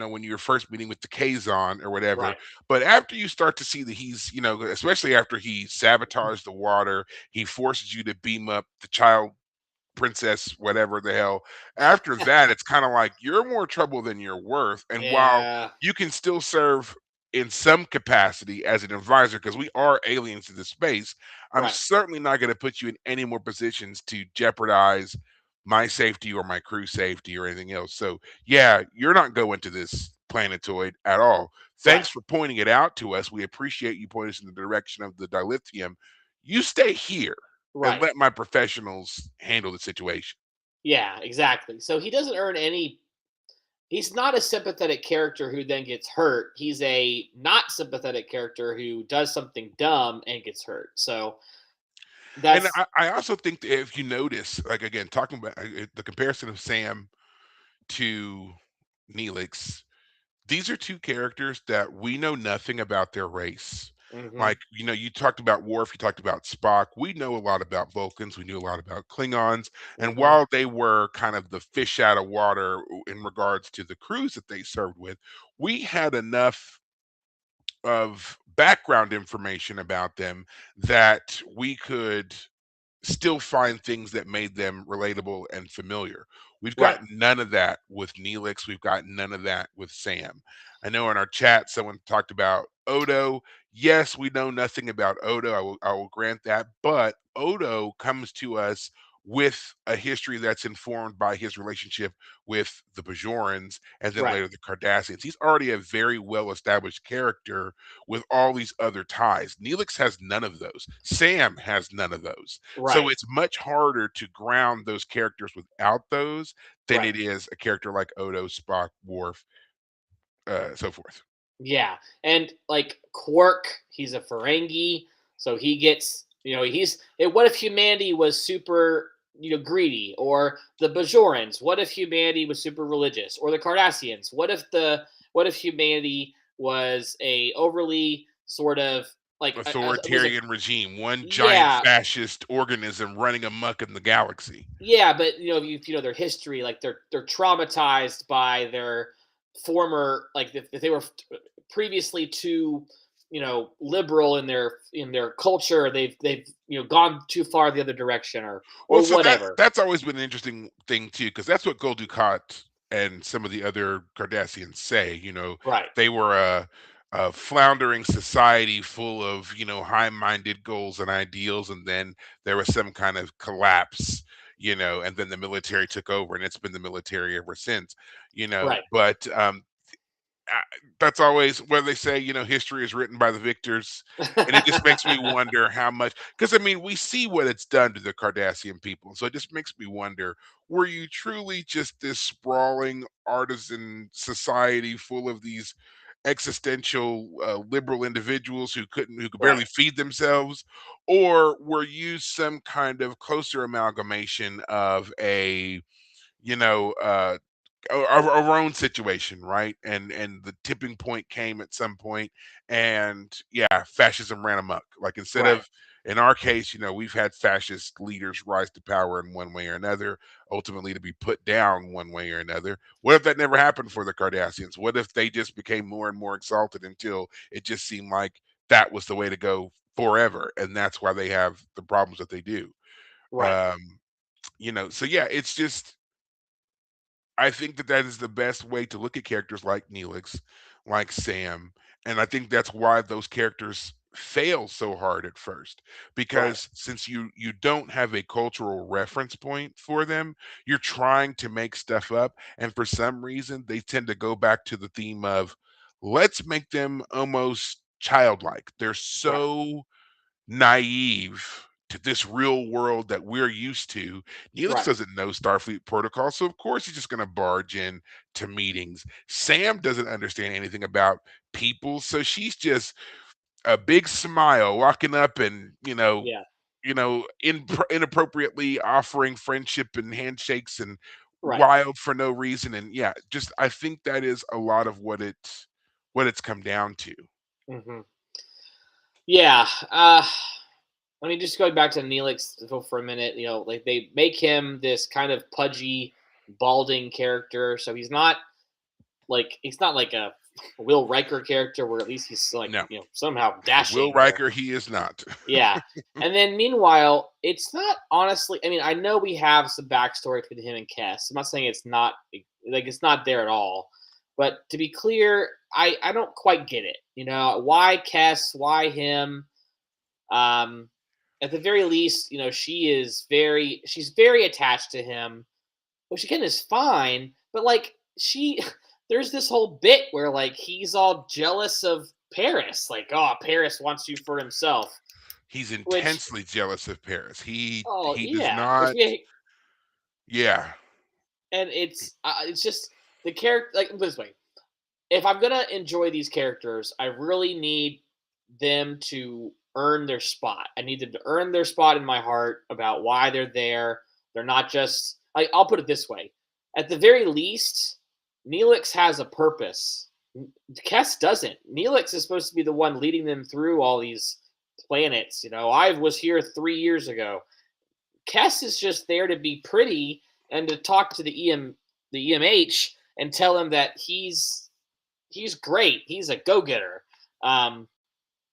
when you're first meeting with the Kazon or whatever, right, but after you start to see that he's, especially after he sabotaged the water, he forces you to beam up the child princess, whatever the hell. After that, it's kind of like you're more trouble than you're worth. And while yeah, you can still serve in some capacity as an advisor, because we are aliens to this space, I'm right, certainly not going to put you in any more positions to jeopardize my safety or my crew safety or anything else. So, yeah, you're not going to this planetoid at all. right, Thanks for pointing it out to us. We appreciate you pointing us in the direction of the dilithium. You stay here and right. let my professionals handle the situation. Yeah, exactly. So he doesn't earn any. He's not a sympathetic character who then gets hurt. He's a not sympathetic character who does something dumb and gets hurt. So And that's I also think that if you notice, like again, talking about the comparison of Sam to Neelix, these are two characters that we know nothing about their race. hmm Like, you talked about Worf, you talked about Spock. We know a lot about Vulcans, we knew a lot about Klingons. And hmm while they were kind of the fish out of water in regards to the crews that they served with, we had enough of background information about them that we could still find things that made them relatable and familiar. We've got right, none of that with Neelix. We've got none of that with Sam. I know in our chat someone talked about Odo. Yes, we know nothing about Odo. I will grant that, but Odo comes to us with a history that's informed by his relationship with the Bajorans and then right, later the Cardassians. He's already a very well established character with all these other ties. Neelix has none of those. Sam has none of those. So right, it's much harder to ground those characters without those than right. it is a character like Odo, Spock, Worf, so forth. Yeah, and like Quark, he's a Ferengi, so he gets What if humanity was super greedy, or the Bajorans? What if humanity was super religious, or the Cardassians? What if humanity was a overly sort of like was a Authoritarian regime, one giant yeah fascist organism running amok in the galaxy. yeah, but if you know their history, like they're traumatized by their former like if they were previously too liberal in their culture, they've gone too far the other direction Well, or so whatever. that's always been an interesting thing too, because that's what Gul Dukat and some of the other Cardassians say. Right, They were a floundering society full of high-minded goals and ideals, and then there was some kind of collapse. And then the military took over, and it's been the military ever since. right, But uh, that's always where they say, history is written by the victors. And it just makes me wonder how much, because I mean, we see what it's done to the Cardassian people. So it just makes me wonder, were you truly just this sprawling artisan society full of these existential liberal individuals who could Right. barely feed themselves, or were you some kind of closer amalgamation of a you know our own situation, right? And the tipping point came at some point, and yeah, fascism ran amok. Like instead Right. of in our case, we've had fascist leaders rise to power in one way or another, ultimately to be put down one way or another. What if that never happened for the Cardassians? What if they just became more and more exalted until it just seemed like that was the way to go forever, and that's why they have the problems that they do. Right. Um, so yeah, it's just I think that that is the best way to look at characters like Neelix, like Sam, and I think that's why those characters fail so hard at first, Right. because since you don't have a cultural reference point for them, you're trying to make stuff up, and for some reason they tend to go back to the theme of let's make them almost childlike. They're Right. so naive to this real world that we're used to. Neelix Right. doesn't know Starfleet protocol, so of course he's just going to barge in to meetings. Sam doesn't understand anything about people, so she's just a big smile walking up and Yeah. inappropriately offering friendship and handshakes and Right. wild for no reason. And yeah, just I think that is a lot of what it's come down to. Hmm. Yeah. I mean, just going back to Neelix for a minute, like they make him this kind of pudgy, balding character. So he's not like a Will Riker character where at least he's like, No, somehow Will dashing or Riker, he is not. yeah. And then meanwhile, it's not honestly. I mean, I know we have some backstory between him and Kess. I'm not saying it's not like it's not there at all. But to be clear, I don't quite get it. Why Kess? Why him? Um, at the very least, she's very attached to him, which again is fine. But like there's this whole bit where like he's all jealous of Paris, like Paris wants you for himself, He's which intensely jealous of Paris. He oh he does yeah, which not. Yeah, and it's just the character like this way. If I'm gonna enjoy these characters, I really need them to earn their spot. I need them to earn their spot in my heart about why they're there. They're not just like I'll put it this way. At the very least, Neelix has a purpose. Kess doesn't. Neelix is supposed to be the one leading them through all these planets. I was here 3 years ago. Kess is just there to be pretty and to talk to the EMH and tell him that he's great. He's a go getter. Um,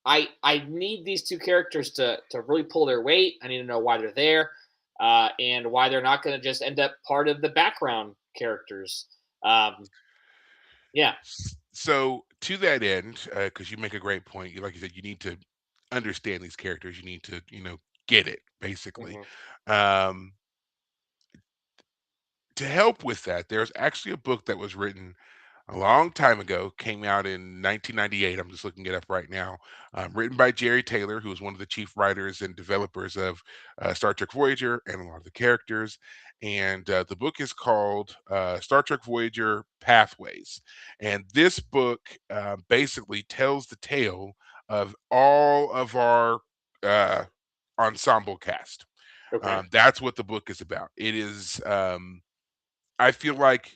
I need these two characters to really pull their weight. I need to know why they're there, and why they're not going to just end up part of the background characters. Um, yeah. so to that end, because you make a great point, like you said, you need to understand these characters. You need to, get it basically. Hmm. Um, to help with that, there's actually a book that was written a long time ago, came out in 1998. I'm just looking it up right now. Written by Jerry Taylor, who was one of the chief writers and developers of Star Trek Voyager and a lot of the characters. And the book is called Star Trek Voyager Pathways. And this book basically tells the tale of all of our uh, ensemble cast. Okay. That's what the book is about. It is. I feel like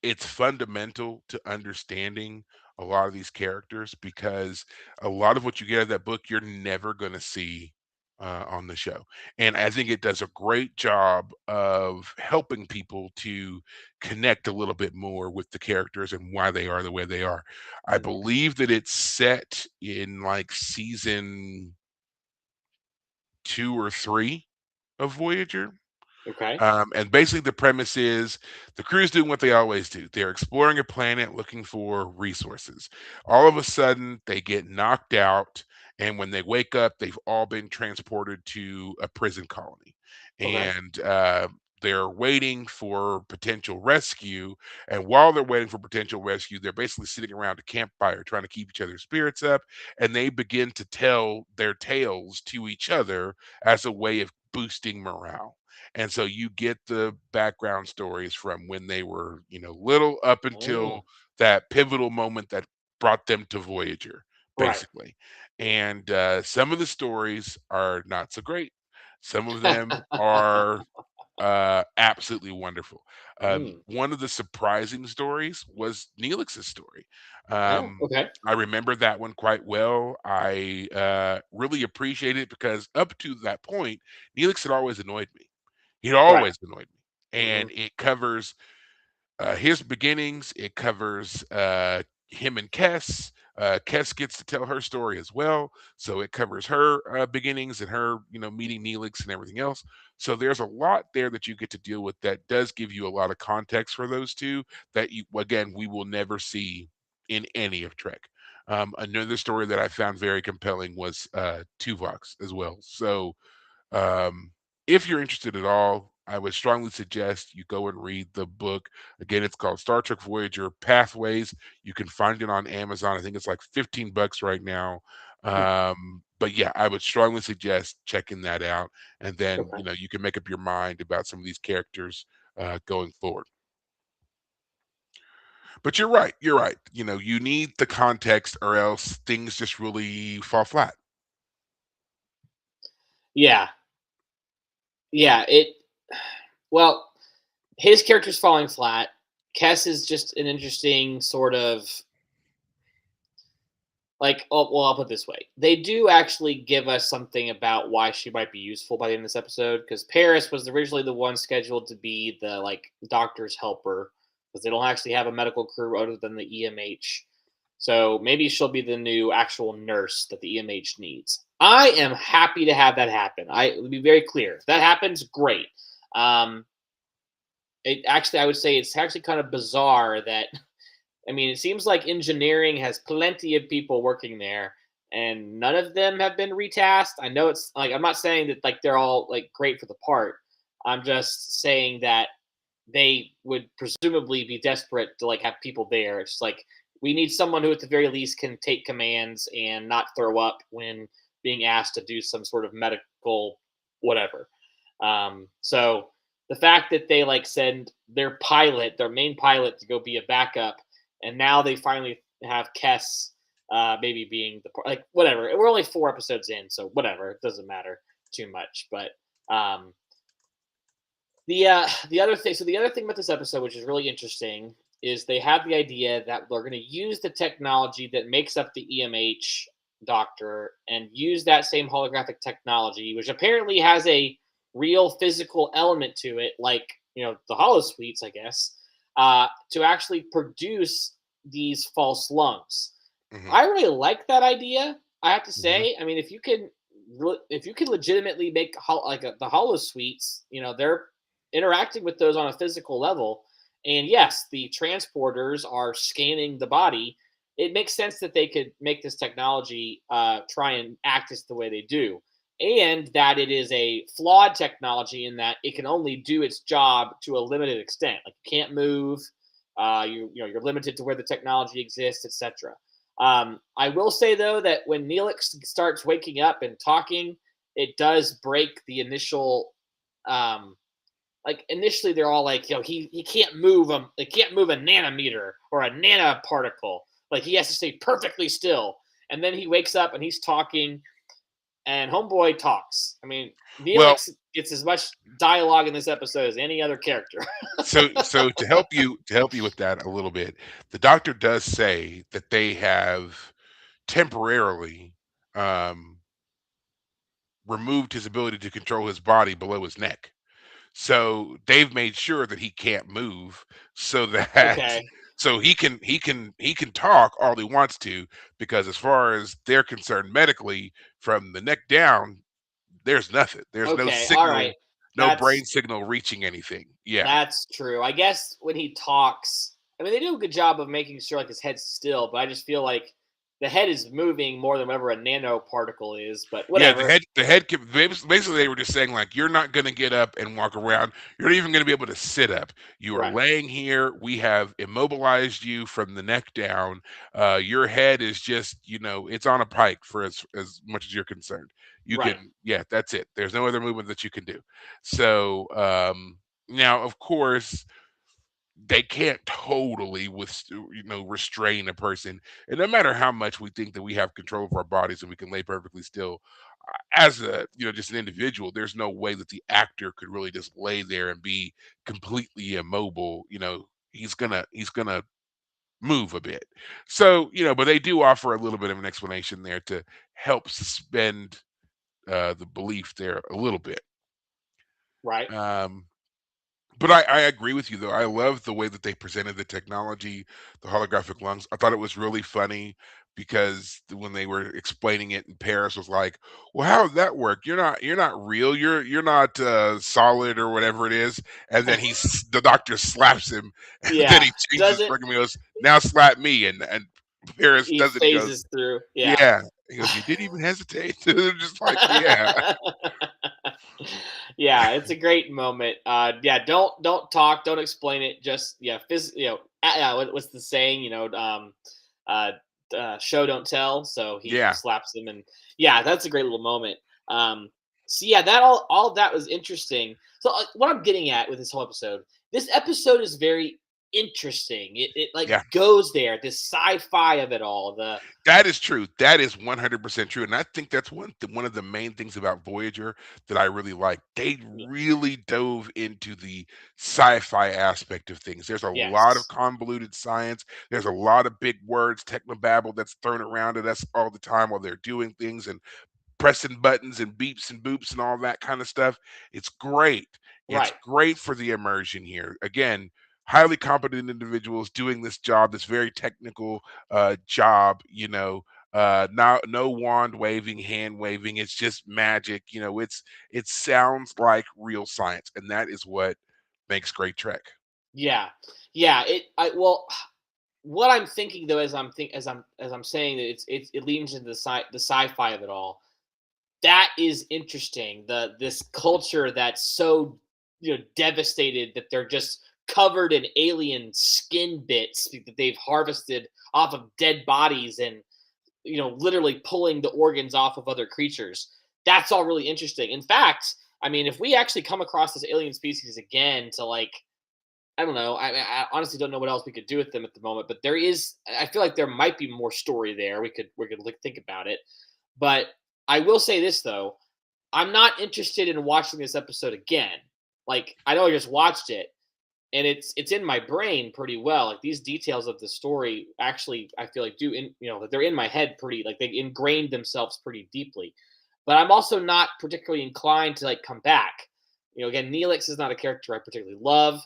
it's fundamental to understanding a lot of these characters because a lot of what you get out of that book, you're never going to see on the show. And I think it does a great job of helping people to connect a little bit more with the characters and why they are the way they are. I Hmm. believe that it's set in like season 2 or 3 of Voyager. Okay. And basically, the premise is the crew's doing what they always do. They're exploring a planet looking for resources. All of a sudden, they get knocked out. And when they wake up, they've all been transported to a prison colony. Okay. And they're waiting for potential rescue. And while they're waiting for potential rescue, they're basically sitting around a campfire trying to keep each other's spirits up. And they begin to tell their tales to each other as a way of boosting morale. And so you get the background stories from when they were, little up Mm, until that pivotal moment that brought them to Voyager, Right. basically. And some of the stories are not so great. Some of them are absolutely wonderful. Mm. One of the surprising stories was Neelix's story. Oh, Um, okay. I remember that one quite well. I really appreciate it because up to that point, Neelix had always annoyed me. He'd Right. always annoyed me, Hmm. and it covers his beginnings. It covers him and Kess. Kess gets to tell her story as well, so it covers her beginnings and her, meeting Neelix and everything else. So there's a lot there that you get to deal with that does give you a lot of context for those two that you again we will never see in any of Trek. Another story that I found very compelling was Tuvok's as well. So um, if you're interested at all, I would strongly suggest you go and read the book. Again, it's called Star Trek Voyager Pathways. You can find it on Amazon. I think it's like 15 bucks right now. But yeah, I would strongly suggest checking that out. And then, Okay. you can make up your mind about some of these characters going forward. But you're right. You're right. You need the context or else things just really fall flat. Yeah. Yeah. Well, his character's falling flat. Kess is just an interesting sort of like. Oh, well, I'll put it this way: they do actually give us something about why she might be useful by the end of this episode. Because Paris was originally the one scheduled to be the like doctor's helper, because they don't actually have a medical crew other than the EMH. So maybe she'll be the new actual nurse that the EMH needs. I am happy to have that happen. I will be very clear. If that happens, great. Um, it actually, I would say it's actually kind of bizarre that I mean, it seems like engineering has plenty of people working there, and none of them have been retasked. I know it's like I'm not saying that like they're all like great for the part. I'm just saying that they would presumably be desperate to like have people there. It's just like we need someone who at the very least can take commands and not throw up when being asked to do some sort of medical whatever. So the fact that they like send their pilot, their main pilot, to go be a backup, and now they finally have Kess maybe being the like whatever. We're only 4 episodes in, so whatever. It doesn't matter too much. But um, the other thing, so the other thing about this episode, which is really interesting, is they have the idea that they're going to use the technology that makes up the EMH doctor and use that same holographic technology, which apparently has a real physical element to it, like the hollow suites, I guess, to actually produce these false lungs. Hmm. I really like that idea. I have to Hmm. say. I mean, if you can legitimately make the hollow suites, they're interacting with those on a physical level. And yes, the transporters are scanning the body. It makes sense that they could make this technology try and act as the way they do, and that it is a flawed technology in that it can only do its job to a limited extent. Like you can't move, you're limited to where the technology exists, etc. I will say though that when Neelix starts waking up and talking, it does break the initial um, like initially they're all like, he can't move they can't move a nanometer or a nanoparticle. Like he has to stay perfectly still. And then he wakes up and he's talking, and Homeboy talks. I mean, Well, Neelix gets as much dialogue in this episode as any other character. so to help you with that a little bit, the doctor does say that they have temporarily um, removed his ability to control his body below his neck. So they've made sure that he can't move so that Okay. so he can talk all he wants to, because as far as they're concerned medically, from the neck down, there's nothing. There's no Okay. All right. signal, no brain That's signal reaching anything. Yeah. That's true. I guess when he talks, I mean, they do a good job of making sure like his head's still, but I just feel like the head is moving more than whatever a nanoparticle is. But Yeah, the whatever. head the head can basically they were just saying like you're not going to get up and walk around. You're not even going to be able to sit up. You are Right. laying here. We have immobilized you from the neck down. Your head is just, it's on a pike for as much as you're concerned. You Right. can, yeah, that's it. There's no other movement that you can do. So now, of course, they can't totally restrain a person. And no matter how much we think that we have control of our bodies and we can lay perfectly still, as a just an individual, there's no way that the actor could really just lay there and be completely immobile. He's gonna move a bit. So, but they do offer a little bit of an explanation there to help suspend the belief there a little bit. Right. Um, but I agree with you though. I love the way that they presented the technology, the holographic lungs. I thought it was really funny because when they were explaining it, and Paris was like, "Well, how does that work? You're not real. You're not solid or whatever it is." And then the doctor slaps him, and then Yeah. he changes his Doesn't program. He goes, "Now slap me." And Paris he does it. He goes, phases through? Yeah. "Yeah." He goes, "You didn't even hesitate." They're just like, "Yeah, Yeah, it's a great moment. Yeah, don't talk, don't explain it. Just yeah, what's the saying? Uh, show don't tell. So he yeah." slaps him, and yeah, that's a great little moment. Um, so yeah, that all of that was interesting. So what I'm getting at with this episode is very interesting. It like Yeah. goes there, this sci-fi of it all. The That is true. That is 100% true, and I think that's one of the main things about Voyager that I really like. They really dove into the sci-fi aspect of things. There's a lot of yes, convoluted science. There's a lot of big words, technobabble that's thrown around at us all the time while they're doing things, and pressing buttons and beeps and boops and all that kind of stuff. It's great. It's right. great for the immersion here. Again, highly competent individuals doing this job, this very technical job, no wand waving, hand waving. It's just magic. It sounds like real science, and that is what makes great Trek. Yeah, yeah. What I'm thinking though, as I'm saying that it leans into the sci-fi of it all. That is interesting. This culture that's so devastated that they're just covered in alien skin bits that they've harvested off of dead bodies and literally pulling the organs off of other creatures. That's all really interesting. In fact, I mean, if we actually come across this alien species again to like I don't know. I honestly don't know what else we could do with them at the moment, but there is. I feel like there might be more story there. We could think about it, but I will say this though: I'm not interested in watching this episode again. Like I know I just watched it, and it's in my brain pretty well. Like these details of the story actually, I feel like that they're in my head pretty. Like they ingrained themselves pretty deeply. But I'm also not particularly inclined to like come back. Again, Neelix is not a character I particularly love.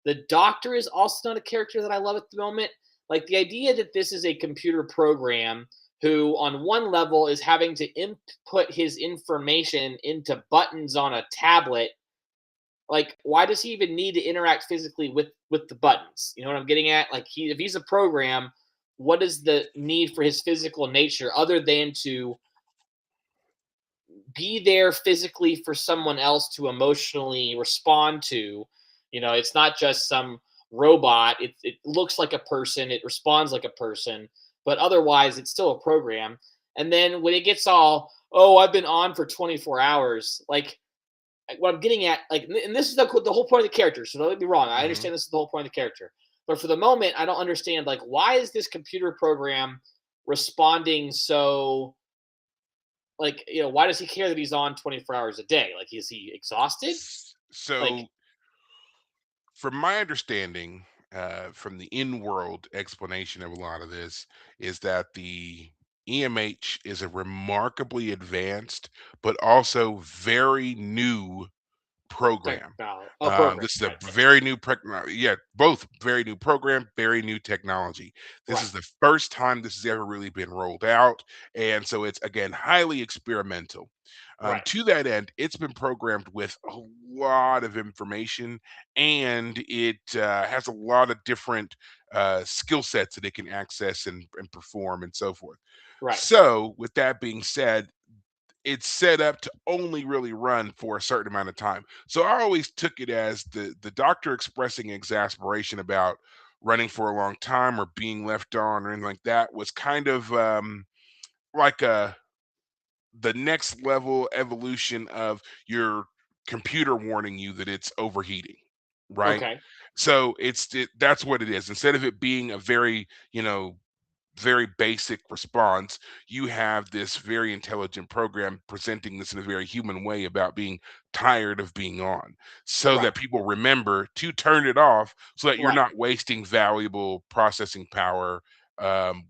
The Doctor is also not a character that I love at the moment. Like the idea that this is a computer program who, on one level, is having to input his information into buttons on a tablet. Like, why does he even need to interact physically with the buttons? You know what I'm getting at? Like, if he's a program, what is the need for his physical nature other than to be there physically for someone else to emotionally respond to? It's not just some robot. It looks like a person, it responds like a person, but otherwise it's still a program. And then when it gets all, oh, I've been on for 24 hours, like what I'm getting at, like, and this is the whole point of the character. So don't get me wrong. I Hmm. understand this is the whole point of the character, but for the moment, I don't understand. Like, why is this computer program responding so like why does he care that he's on 24 hours a day? Like is he exhausted? Like So, from my understanding, from the in-world explanation of a lot of this, is that the EMH is a remarkably advanced, but also very new program. program, This is a right, yes, very new, yeah, both very new program, very new technology. This right, is the first time this has ever really been rolled out, and so it's again highly experimental. right, To that end, it's been programmed with a lot of information, and it has a lot of different skill sets that it can access and perform and so forth. right, So, with that being said, it's set up to only really run for a certain amount of time. So I always took it as the doctor expressing exasperation about running for a long time or being left on or anything like that was kind of like the next level evolution of your computer warning you that it's overheating. right? Okay. So that's what it is. Instead of it being a very, very basic response, you have this very intelligent program presenting this in a very human way about being tired of being on, so Right. that people remember to turn it off so that you're Right. not wasting valuable processing power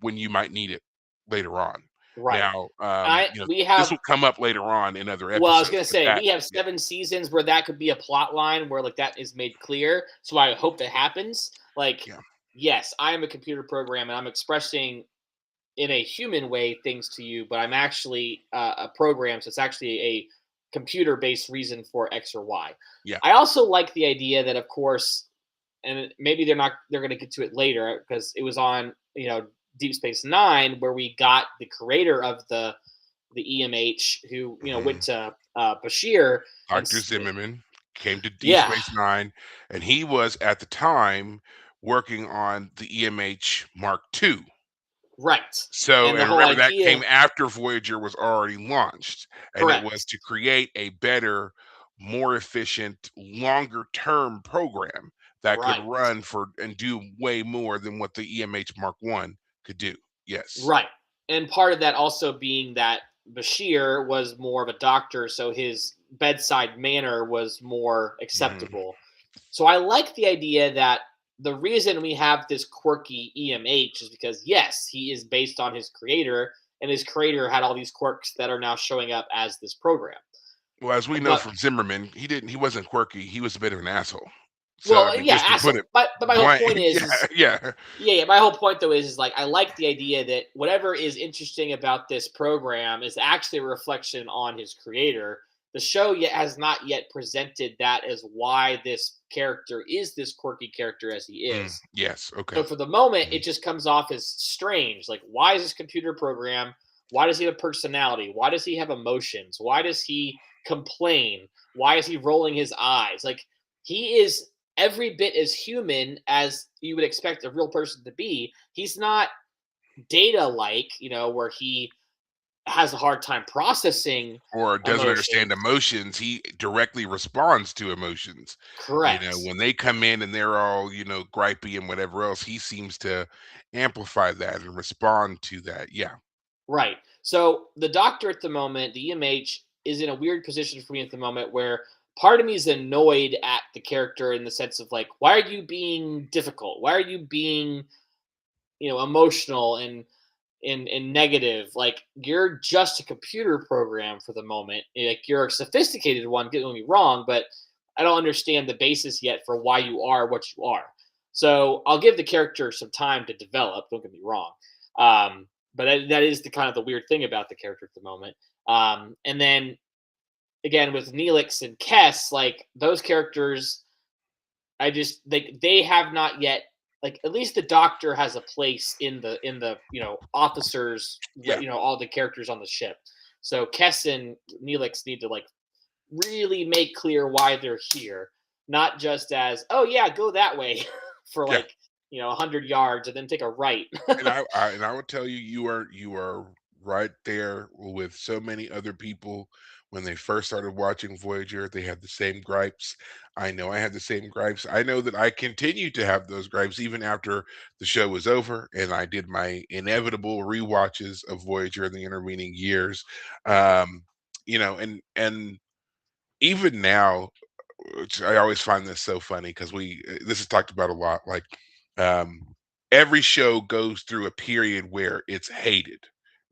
when you might need it later on. Right. Now, I we this have will come up later on in other Well, I was episodes, gonna but say that, we have yeah, 7 seasons where that could be a plot line where like that is made clear. So I hope that happens. Like, yeah. yes, I am a computer program and I'm expressing in a human way things to you, but I'm actually a program, so it's actually a computer-based reason for X or Y. Yeah. I also like the idea that, of course, and maybe they're going to get to it later because it was on Deep Space Nine where we got the creator of the EMH who went Mhm. to Bashir and Dr. Zimmerman came to D yeah, Space Nine, and he was at the time working on the EMH Mark II. right, So, and the and whole remember that came idea, after Voyager was already launched, and it was correct, to create a better, more efficient, longer term program that could right. run for and do way more than what the EMH Mark One could do. Yes. Right. And part of that also being that Bashir was more of a doctor, so his bedside manner was more Mhm. acceptable. So I like the idea that the reason we have this quirky EMH is because, yes, he is based on his creator, and his creator had all these quirks that are now showing up as this program. Well, as we know But from Zimmerman, he wasn't quirky. He was a bit of an asshole. So, I well, mean, yeah, just to put asshole. it But my whole blank, point yeah, is yeah, yeah, my whole point though is like I like the idea that whatever is interesting about this program is actually a reflection on his creator. The show yet has not yet presented that as why this character is this quirky character as he is. yes, okay. So for the moment, Mhm. it just comes off as strange. Like, why is this computer program? Why does he have a personality? Why does he have emotions? Why does he complain? Why is he rolling his eyes? Like, he is every bit as human as you would expect a real person to be. He's not data like, where he has a hard time processing Or doesn't understand emotions. emotions, he directly responds to emotions. Correct. When they come in and they're all, gripey and whatever else, he seems to amplify that and respond to that. Yeah. Right. So the doctor at the moment, the EMH, is in a weird position for me at the moment where part of me is annoyed at the character in the sense of like, why are you being difficult? Why are you being, emotional and negative? Like you're just a computer program for the moment. Like you're a sophisticated one, get me wrong, but I don't understand the basis yet for why you are what you are. So I'll give the character some time to develop. Don't get me wrong. But that is the kind of the weird thing about the character at the moment. And then again with Neelix and Kess, like those characters, they have not yet, like at least the Doctor has a place in the officers, Yeah. all the characters on the ship. So Kess and Neelix need to like really make clear why they're here, not just as oh yeah go that way for Yeah. like 100 yards and then take a right. And I would tell you, you are right there with so many other people. When they first started watching Voyager, they had the same gripes. I know I had the same gripes. I know that I continue to have those gripes even after the show was over, and I did my inevitable rewatches of Voyager in the intervening years. Um, and even now, which I always find this so funny because this is talked about a lot. Like, um, every show goes through a period where it's hated,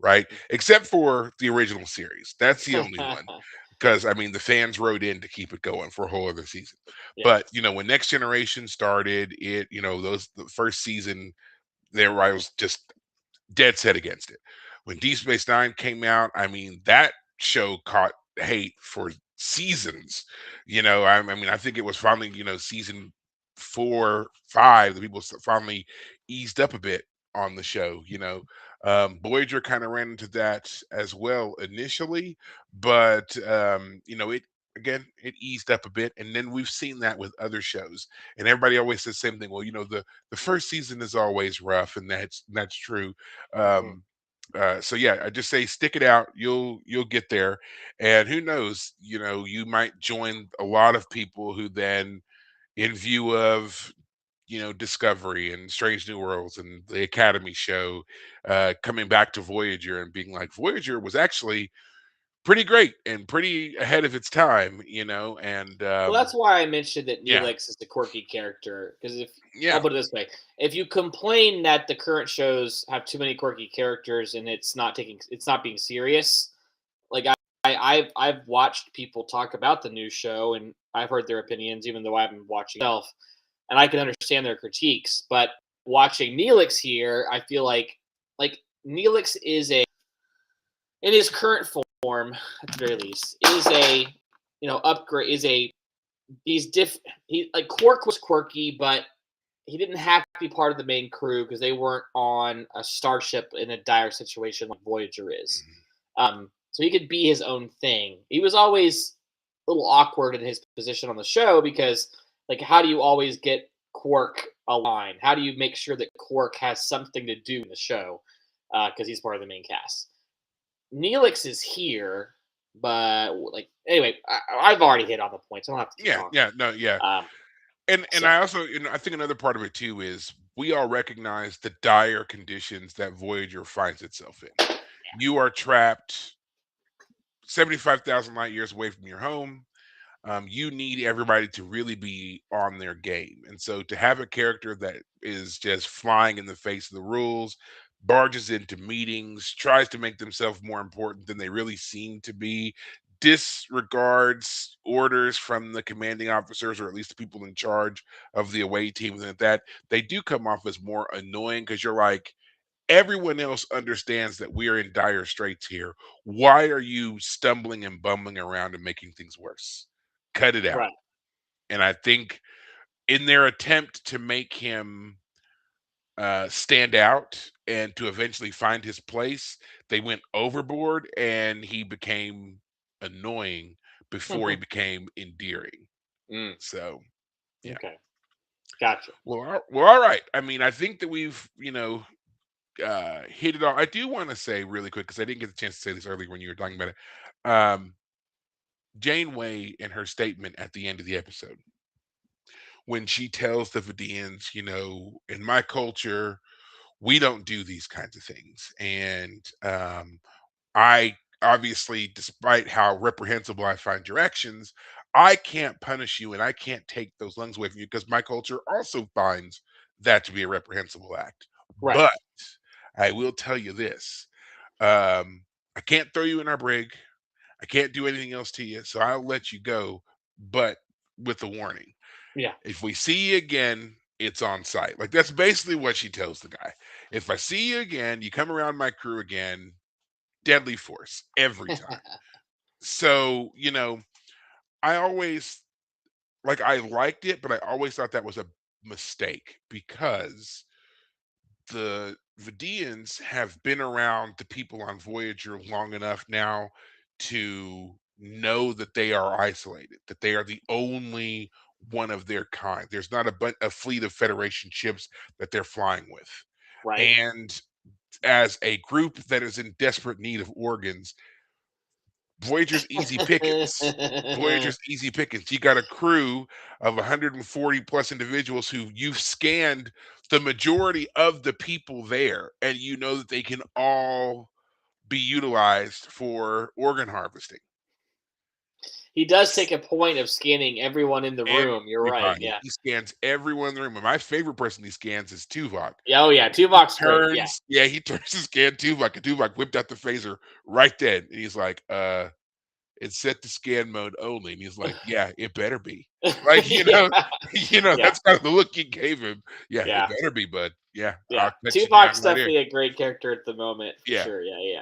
right? Except for the original series. That's the only one because I mean the fans wrote in to keep it going for a whole other season. Yeah. But when Next Generation started, those the first season, everybody was just dead set against it. When Deep Space Nine came out, I mean, that show caught hate for seasons. I mean, I think it was finally, season 4, 5, the people finally eased up a bit on the show. Voyager kind of ran into that as well initially, but it again it eased up a bit, and then we've seen that with other shows, and everybody always says the same thing. Well, the first season is always rough, and that's true. Mhm. Um, so yeah, I just say stick it out. You'll get there, and who knows? You might join a lot of people who then in view of Discovery and Strange New Worlds and the Academy show, coming back to Voyager and being like, Voyager was actually pretty great and pretty ahead of its time, and Well, that's why I mentioned that yeah, Neelix is a quirky character. Because if I'll yeah, put it this way, if you complain that the current shows have too many quirky characters and it's not being serious, like I've watched people talk about the new show and I've heard their opinions, even though I haven't watched it myself, and I can understand their critiques. But watching Neelix here, I feel like Neelix is a in his current form, at the very least, is a upgrade is a he's diff he like Quark was quirky, but he didn't have to be part of the main crew because they weren't on a starship in a dire situation like Voyager is. mhm, So he could be his own thing. He was always a little awkward in his position on the show because, like, how do you always get Quark a line? How do you make sure that Quark has something to do in the show? Because he's part of the main cast. Neelix is here, but like anyway, I've already hit on the points. I don't have to keep yeah, talking. yeah, no, yeah, Um, and so I also, I think another part of it too is we all recognize the dire conditions that Voyager finds itself in. You are trapped 75,000 light years away from your home. You need everybody to really be on their game. And so to have a character that is just flying in the face of the rules, barges into meetings, tries to make themselves more important than they really seem to be, disregards orders from the commanding officers or at least the people in charge of the away teams, and that they do come off as more annoying because you're like, everyone else understands that we are in dire straits here. Why are you stumbling and bumbling around and making things worse? Cut it out. right, And I think in their attempt to make him stand out and to eventually find his place, they went overboard and he became annoying before he became endearing. mm, So, yeah. okay, gotcha. Well, all right. I mean, I think that we've, hit it all. I do want to say really quick because I didn't get the chance to say this earlier when you were talking about it. Janeway in her statement at the end of the episode, when she tells the Vidians, in my culture, we don't do these kinds of things, and I obviously, despite how reprehensible I find your actions, I can't punish you and I can't take those lungs away from you because my culture also finds that to be a reprehensible act. Right. But I will tell you this. I can't throw you in our brig. I can't do anything else to you, so I'll let you go, but with a warning. Yeah. If we see you again, it's on site. Like that's basically what she tells the guy. If I see you again, you come around my crew again, deadly force every time. So, I always I liked it, but I always thought that was a mistake because the Vidians have been around the people on Voyager long enough now to know that they are isolated, that they are the only one of their kind. There's not a fleet of Federation ships that they're flying with. Right. And as a group that is in desperate need of organs, Voyager's easy pickings. Voyager's easy pickings. You got a crew of 140 plus individuals who you've scanned the majority of the people there, and you know that they can all be utilized for organ harvesting. He does take a point of scanning everyone in the room. You're right. Everybody. Yeah. He scans everyone in the room. And my favorite person he scans is Tuvok. Yeah. Oh yeah. He Tuvok's great. Yeah. turns, yeah, he turns to scan Tuvok, and Tuvok whipped out the phaser right then. And he's like, it's set to scan mode only. And he's like, yeah, it better be. Like, Yeah. Yeah. that's kind of the look he gave him. Yeah, it Yeah. better be, bud. Yeah, Yeah. I'll cut you Tuvok's down right here. definitely a great character at the moment for Yeah. sure. Yeah. Yeah.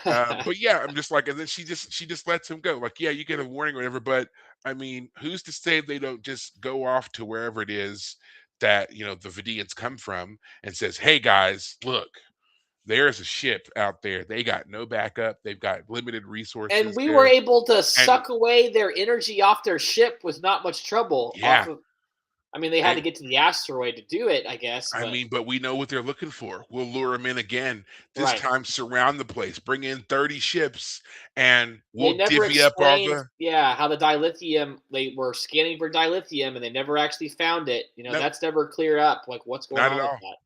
But yeah, I'm just like, and then she just lets him go. Like, yeah, you get a warning or whatever, but I mean, who's to say they don't just go off to wherever it is that the Vidians come from and says, hey guys, look, there's a ship out there. They got no backup. They've got limited And resources we were there. able to And suck away their energy off their ship with not much trouble off yeah, of. I mean, they had to And get to the asteroid to do it, I guess, I but mean, but we know what they're looking for. We'll lure them in again. This right. time, surround the place, bring in 30 ships, and They we'll never divvy up all explained, the. yeah, how the dilithium they were scanning for dilithium and they never actually found it. No, That's never cleared up, like, what's going not at on with all.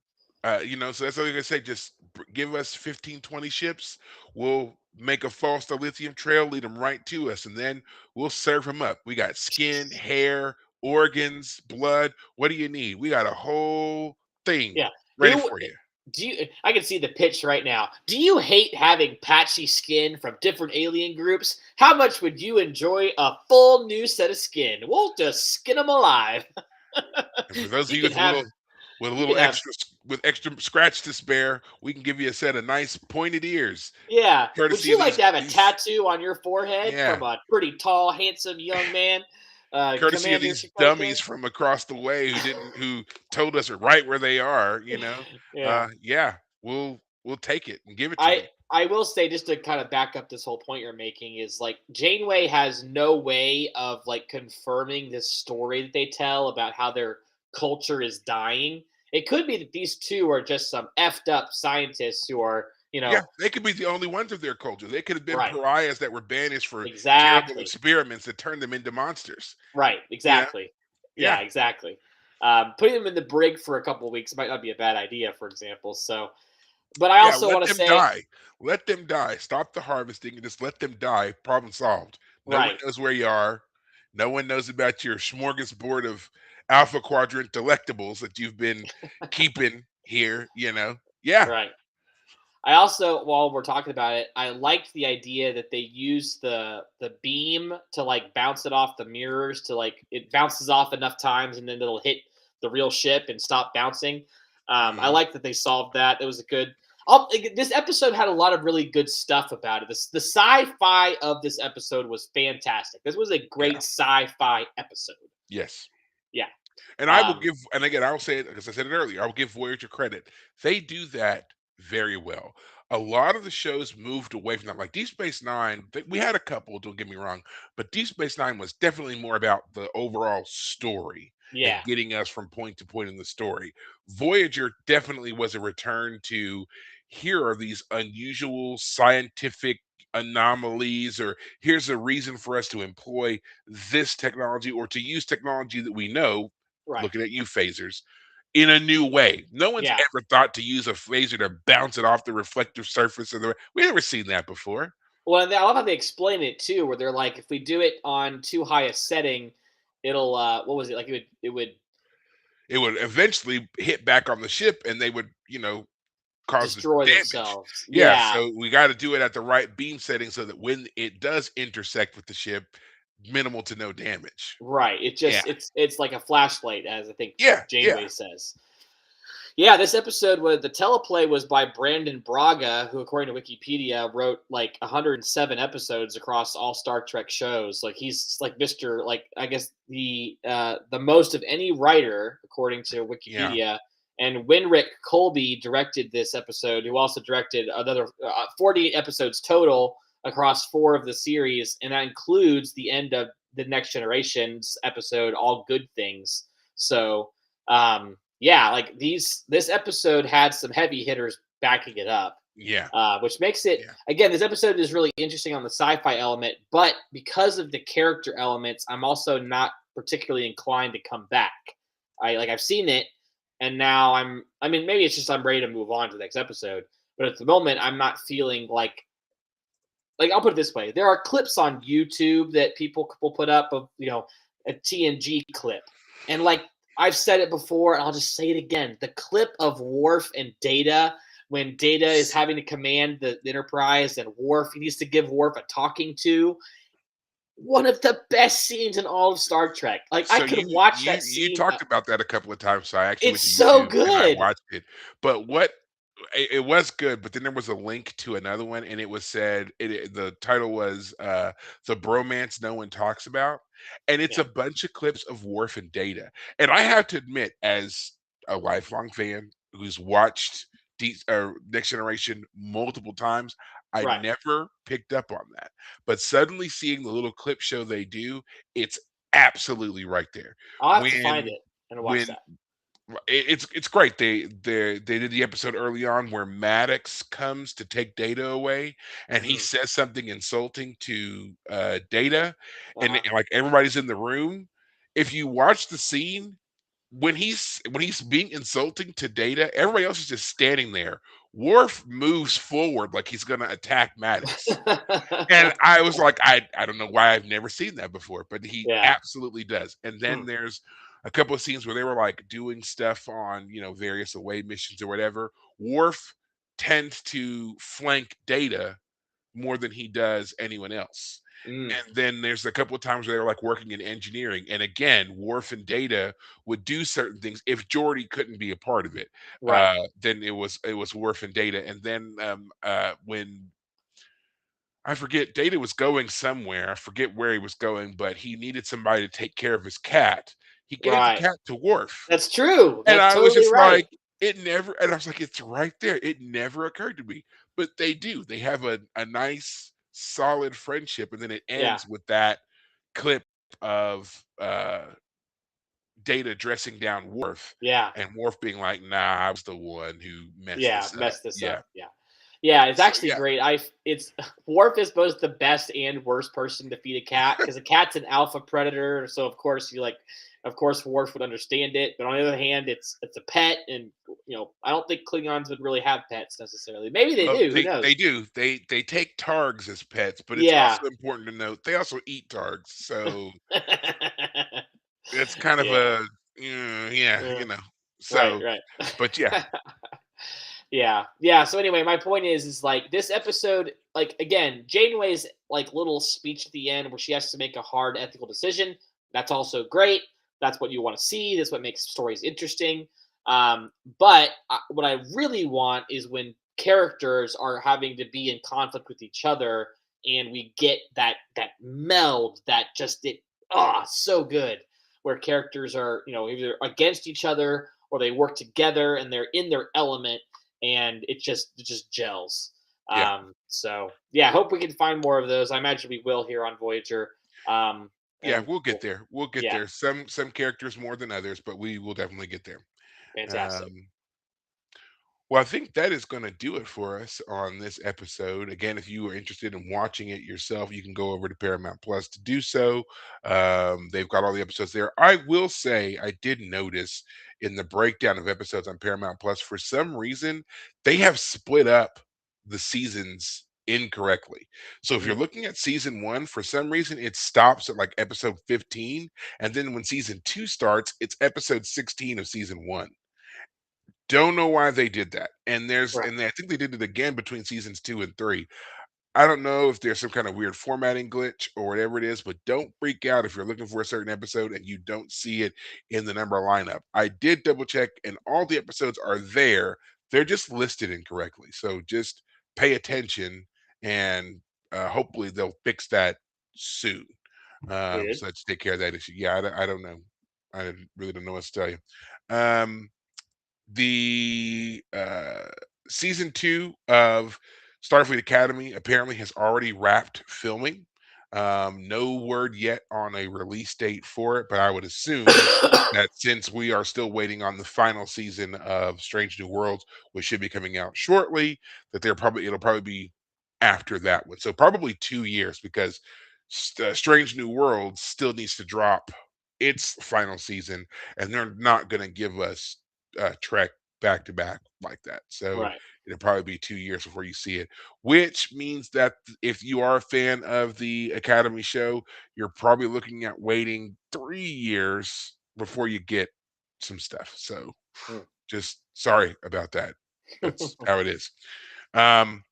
that. So that's all I'm gonna say. Just give us 15, 20 ships. We'll make a false lithium trail, lead them right to us, and then we'll serve them up. We got skin, hair, organs, blood. What do you need? We got a whole thing Yeah. ready Who for you. do you I can see the pitch right now. Do you hate having patchy skin from different alien groups? How much would you enjoy a full new set of skin? We'll just skin them alive. And for those of You you can have with a you can little have extra with extra scratch to spare, we can give you a set of nice pointed ears, yeah. Would courtesy you of like to have a these tattoo on your forehead yeah, from a pretty tall, handsome young man? courtesy of Commander these dummies Chakotay? from across the way who told us right where they are. Yeah. Yeah, we'll take it and give it to I you. I will say, just to kind of back up this whole point you're making, is like Janeway has no way of like confirming this story that they tell about how their culture is dying. It could be that these two are just some effed up scientists who are, Yeah, they could be the only ones of their culture. They could have been right, pariahs that were banished for terrible exactly, experiments that turned them into monsters. right, You know? exactly, yeah, Yeah. exactly. Putting them in the brig for a couple of weeks might not be a bad idea, for example. So, but I Yeah, also let want to them say, die. Let them die. Stop the harvesting and just let them die. Problem solved. No one right, knows where you are. No one knows about your smorgasbord of Alpha Quadrant delectables that you've been keeping here. Yeah. right. I also, while we're talking about it, I liked the idea that they use the beam to like bounce it off the mirrors to like it bounces off enough times and then it'll hit the real ship and stop bouncing. I Mhm. like that they solved that. It was a good. This episode had a lot of really good stuff about it. The sci-fi of this episode was fantastic. This was a great Yeah. sci-fi episode. Yes. Yeah. And I will Um, give, and again, I will say it because I said it earlier. I will give Voyager credit. They do that very well. A lot of the shows moved away from that. Like Deep Space Nine, we had a couple. Don't get me wrong, but Deep Space Nine was definitely more about the overall story yeah. and getting us from point to point in the story. Voyager definitely was a return to here are these unusual scientific anomalies, or here's a reason for us to employ this technology or to use technology that we know, Right. looking at you phasers, in a new way. No one's Yeah. ever thought to use a phaser to bounce it off the reflective surface of the. We never seen that before. Well, and I love how they explain it too, where they're like, if we do it on too high a setting, it'll what was it like? It would It would eventually hit back on the ship, and they would, cause the destroy damage. themselves. Yeah, Yeah, so we got to do it at the right beam setting so that when it does intersect with the ship, minimal to no damage. right. It Yeah, just it's like a flashlight, as I think yeah. Janeway says. Yeah, this episode was the teleplay was by Brandon Braga, who, according to Wikipedia, wrote like 107 episodes across all Star Trek shows. Like he's like Mister, like I guess the most of any writer, according to Yeah, Wikipedia. And Winrick Colby directed this episode, who also directed another 48 episodes total across 4 of the series, and that includes the end of the Next Generation's episode, All Good Things. So yeah, like this episode had some heavy hitters backing it up, yeah, which makes it yeah. again. This episode is really interesting on the sci-fi element, but because of the character elements, I'm also not particularly inclined to come back. I've seen it, and now I mean, maybe it's just I'm ready to move on to the next episode, but at the moment, I'm not feeling like I'll put it this way: there are clips on YouTube that people will put up of a TNG clip, and like I've said it before, and I'll just say it again: the clip of Worf and Data when Data is having to command the Enterprise, and Worf he needs to give Worf a talking to. One of the best scenes in all of Star Trek. Like I So could you watch you that you scene. talked about that a couple of times. So I actually went It's to so YouTube and I good. watched it. But what it was good, but then there was a link to another one, and it was said the title was "The Bromance No One Talks About," and it's Yeah, a bunch of clips of Worf and Data. And I have to admit, as a lifelong fan who's watched Next Generation multiple times, I right. never picked up on that. But suddenly seeing the little clip show they do, it's absolutely right there. I'll have to find When it. and watch when that. it's great. They did the episode early on where Maddox comes to take Data away, and he Mm. says something insulting to Data, and Uh-huh. like everybody's in the room. If you watch the scene when he's being insulting to Data, everybody else is just standing there. Worf moves forward like he's going to attack Maddox. And I was like, I don't know why I've never seen that before, but he Yeah. absolutely does. And then Mm. there's a couple of scenes where they were like doing stuff on, various away missions or whatever. Worf tends to flank Data more than he does anyone else. Mm. And then there's a couple of times where they were like working in engineering. And again, Worf and Data would do certain things. If Geordi couldn't be a part of it, Right. then it was Worf and Data. And then when I forget, Data was going somewhere. I forget where he was going, but he needed somebody to take care of his cat. He gave the Right. cat to Worf. That's true. And That's I was totally just right. like, it never, and I was like, it's right there. It never occurred to me. But they do. They have a nice, solid friendship. And then it Yeah. ends with that clip of Data dressing down Worf Yeah. and Worf being like, nah, I was the one who messed Yeah. this up. Mess this Yeah. up. Yeah. Yeah, it's So, actually yeah. great. It's Worf is both the best and worst person to feed a cat because a cat's an alpha predator. So of course of course Worf would understand it. But on the other hand, it's a pet, and I don't think Klingons would really have pets necessarily. Maybe they Well, do. Who they knows? do. They take targs as pets, but it's Yeah. also important to note they also eat targs. So it's kind of Yeah. yeah, Uh, right. So, Right. but yeah, Yeah. Yeah. So anyway, my point is like this episode, like again, Janeway's like little speech at the end where she has to make a hard ethical decision. That's also great. That's what you want to see. That's what makes stories interesting. But what I really want is when characters are having to be in conflict with each other, and we get that meld that just it so good, where characters are either against each other or they work together and they're in their element, and it just gels. yeah, So yeah, I hope we can find more of those. I imagine we will here on Voyager. yeah. And We'll get there. We'll get yeah, there. Some characters more than others, but we will definitely get there. fantastic. Um, Well, I think that is going to do it for us on this episode. Again, if you are interested in watching it yourself, you can go over to Paramount Plus to do so. They've got all the episodes there. I will say, I did notice in the breakdown of episodes on Paramount Plus, for some reason, they have split up the seasons incorrectly. So if you're Mm, looking at season one, for some reason, it stops at like episode 15. And then when season two starts, it's episode 16 of season one. Don't know why they did that. right. I think they did it again between seasons 2 and 3. I don't know if there's some kind of weird formatting glitch or whatever it is, but don't freak out if you're looking for a certain episode and you don't see it in the number lineup. I did double check and all the episodes are there. They're just listed incorrectly. So just pay attention and hopefully they'll fix that soon. Good. So let's take care of that issue. Yeah, I don't know. Really don't know what to tell you. Um, the season two of Starfleet Academy apparently has already wrapped filming. No word yet on a release date for it, but I would assume that since we are still waiting on the final season of Strange New Worlds, which should be coming out shortly, that it'll probably be after that one. So probably 2 years because Strange New Worlds still needs to drop its final season, and they're not going to give us Trek back to back like that. So Right. it'll probably be 2 years before you see it, which means that if you are a fan of the Academy show, you're probably looking at waiting 3 years before you get some stuff. So Mm. just sorry about that. That's how it is. Um,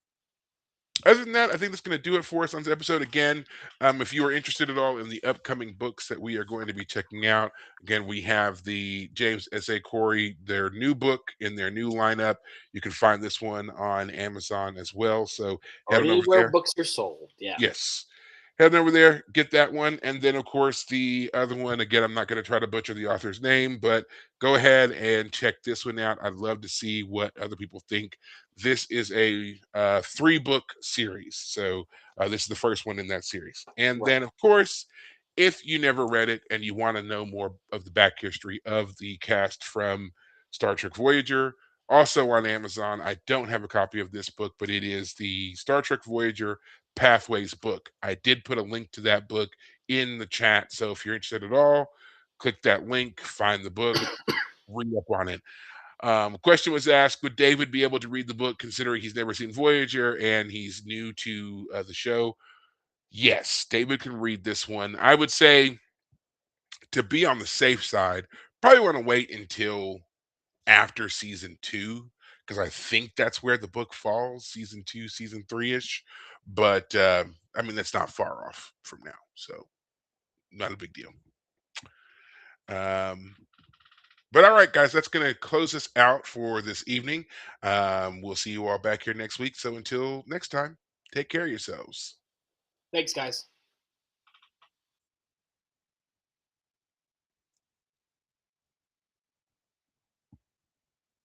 Other than that, I think that's going to do it for us on this episode. Again, if you are interested at all in the upcoming books that we are going to be checking out, again, we have the James S.A. Corey, their new book in their new lineup. You can find this one on Amazon as well. So head Or on over anywhere there. books are sold. Yeah. Yes. Head over there, get that one. And then, of course, the other one, again, I'm not going to try to butcher the author's name, but go ahead and check this one out. I'd love to see what other people think. This is a 3 book series. So, this is the first one in that series. And Right. then, of course, if you never read it and you want to know more of the back history of the cast from Star Trek Voyager, also on Amazon. I don't have a copy of this book, but it is the Star Trek Voyager Pathways book. I did put a link to that book in the chat. So if you're interested at all, click that link, find the book, read up on it. Question was asked: would David be able to read the book, considering he's never seen Voyager and he's new to the show? Yes, David can read this one. I would say, to be on the safe side, probably want to wait until after season two, because I think that's where the book falls, season two, season three ish. But I mean, that's not far off from now, so not a big deal. Um, but all right, guys, that's going to close us out for this evening. We'll see you all back here next week. So until next time, take care of yourselves. Thanks, guys.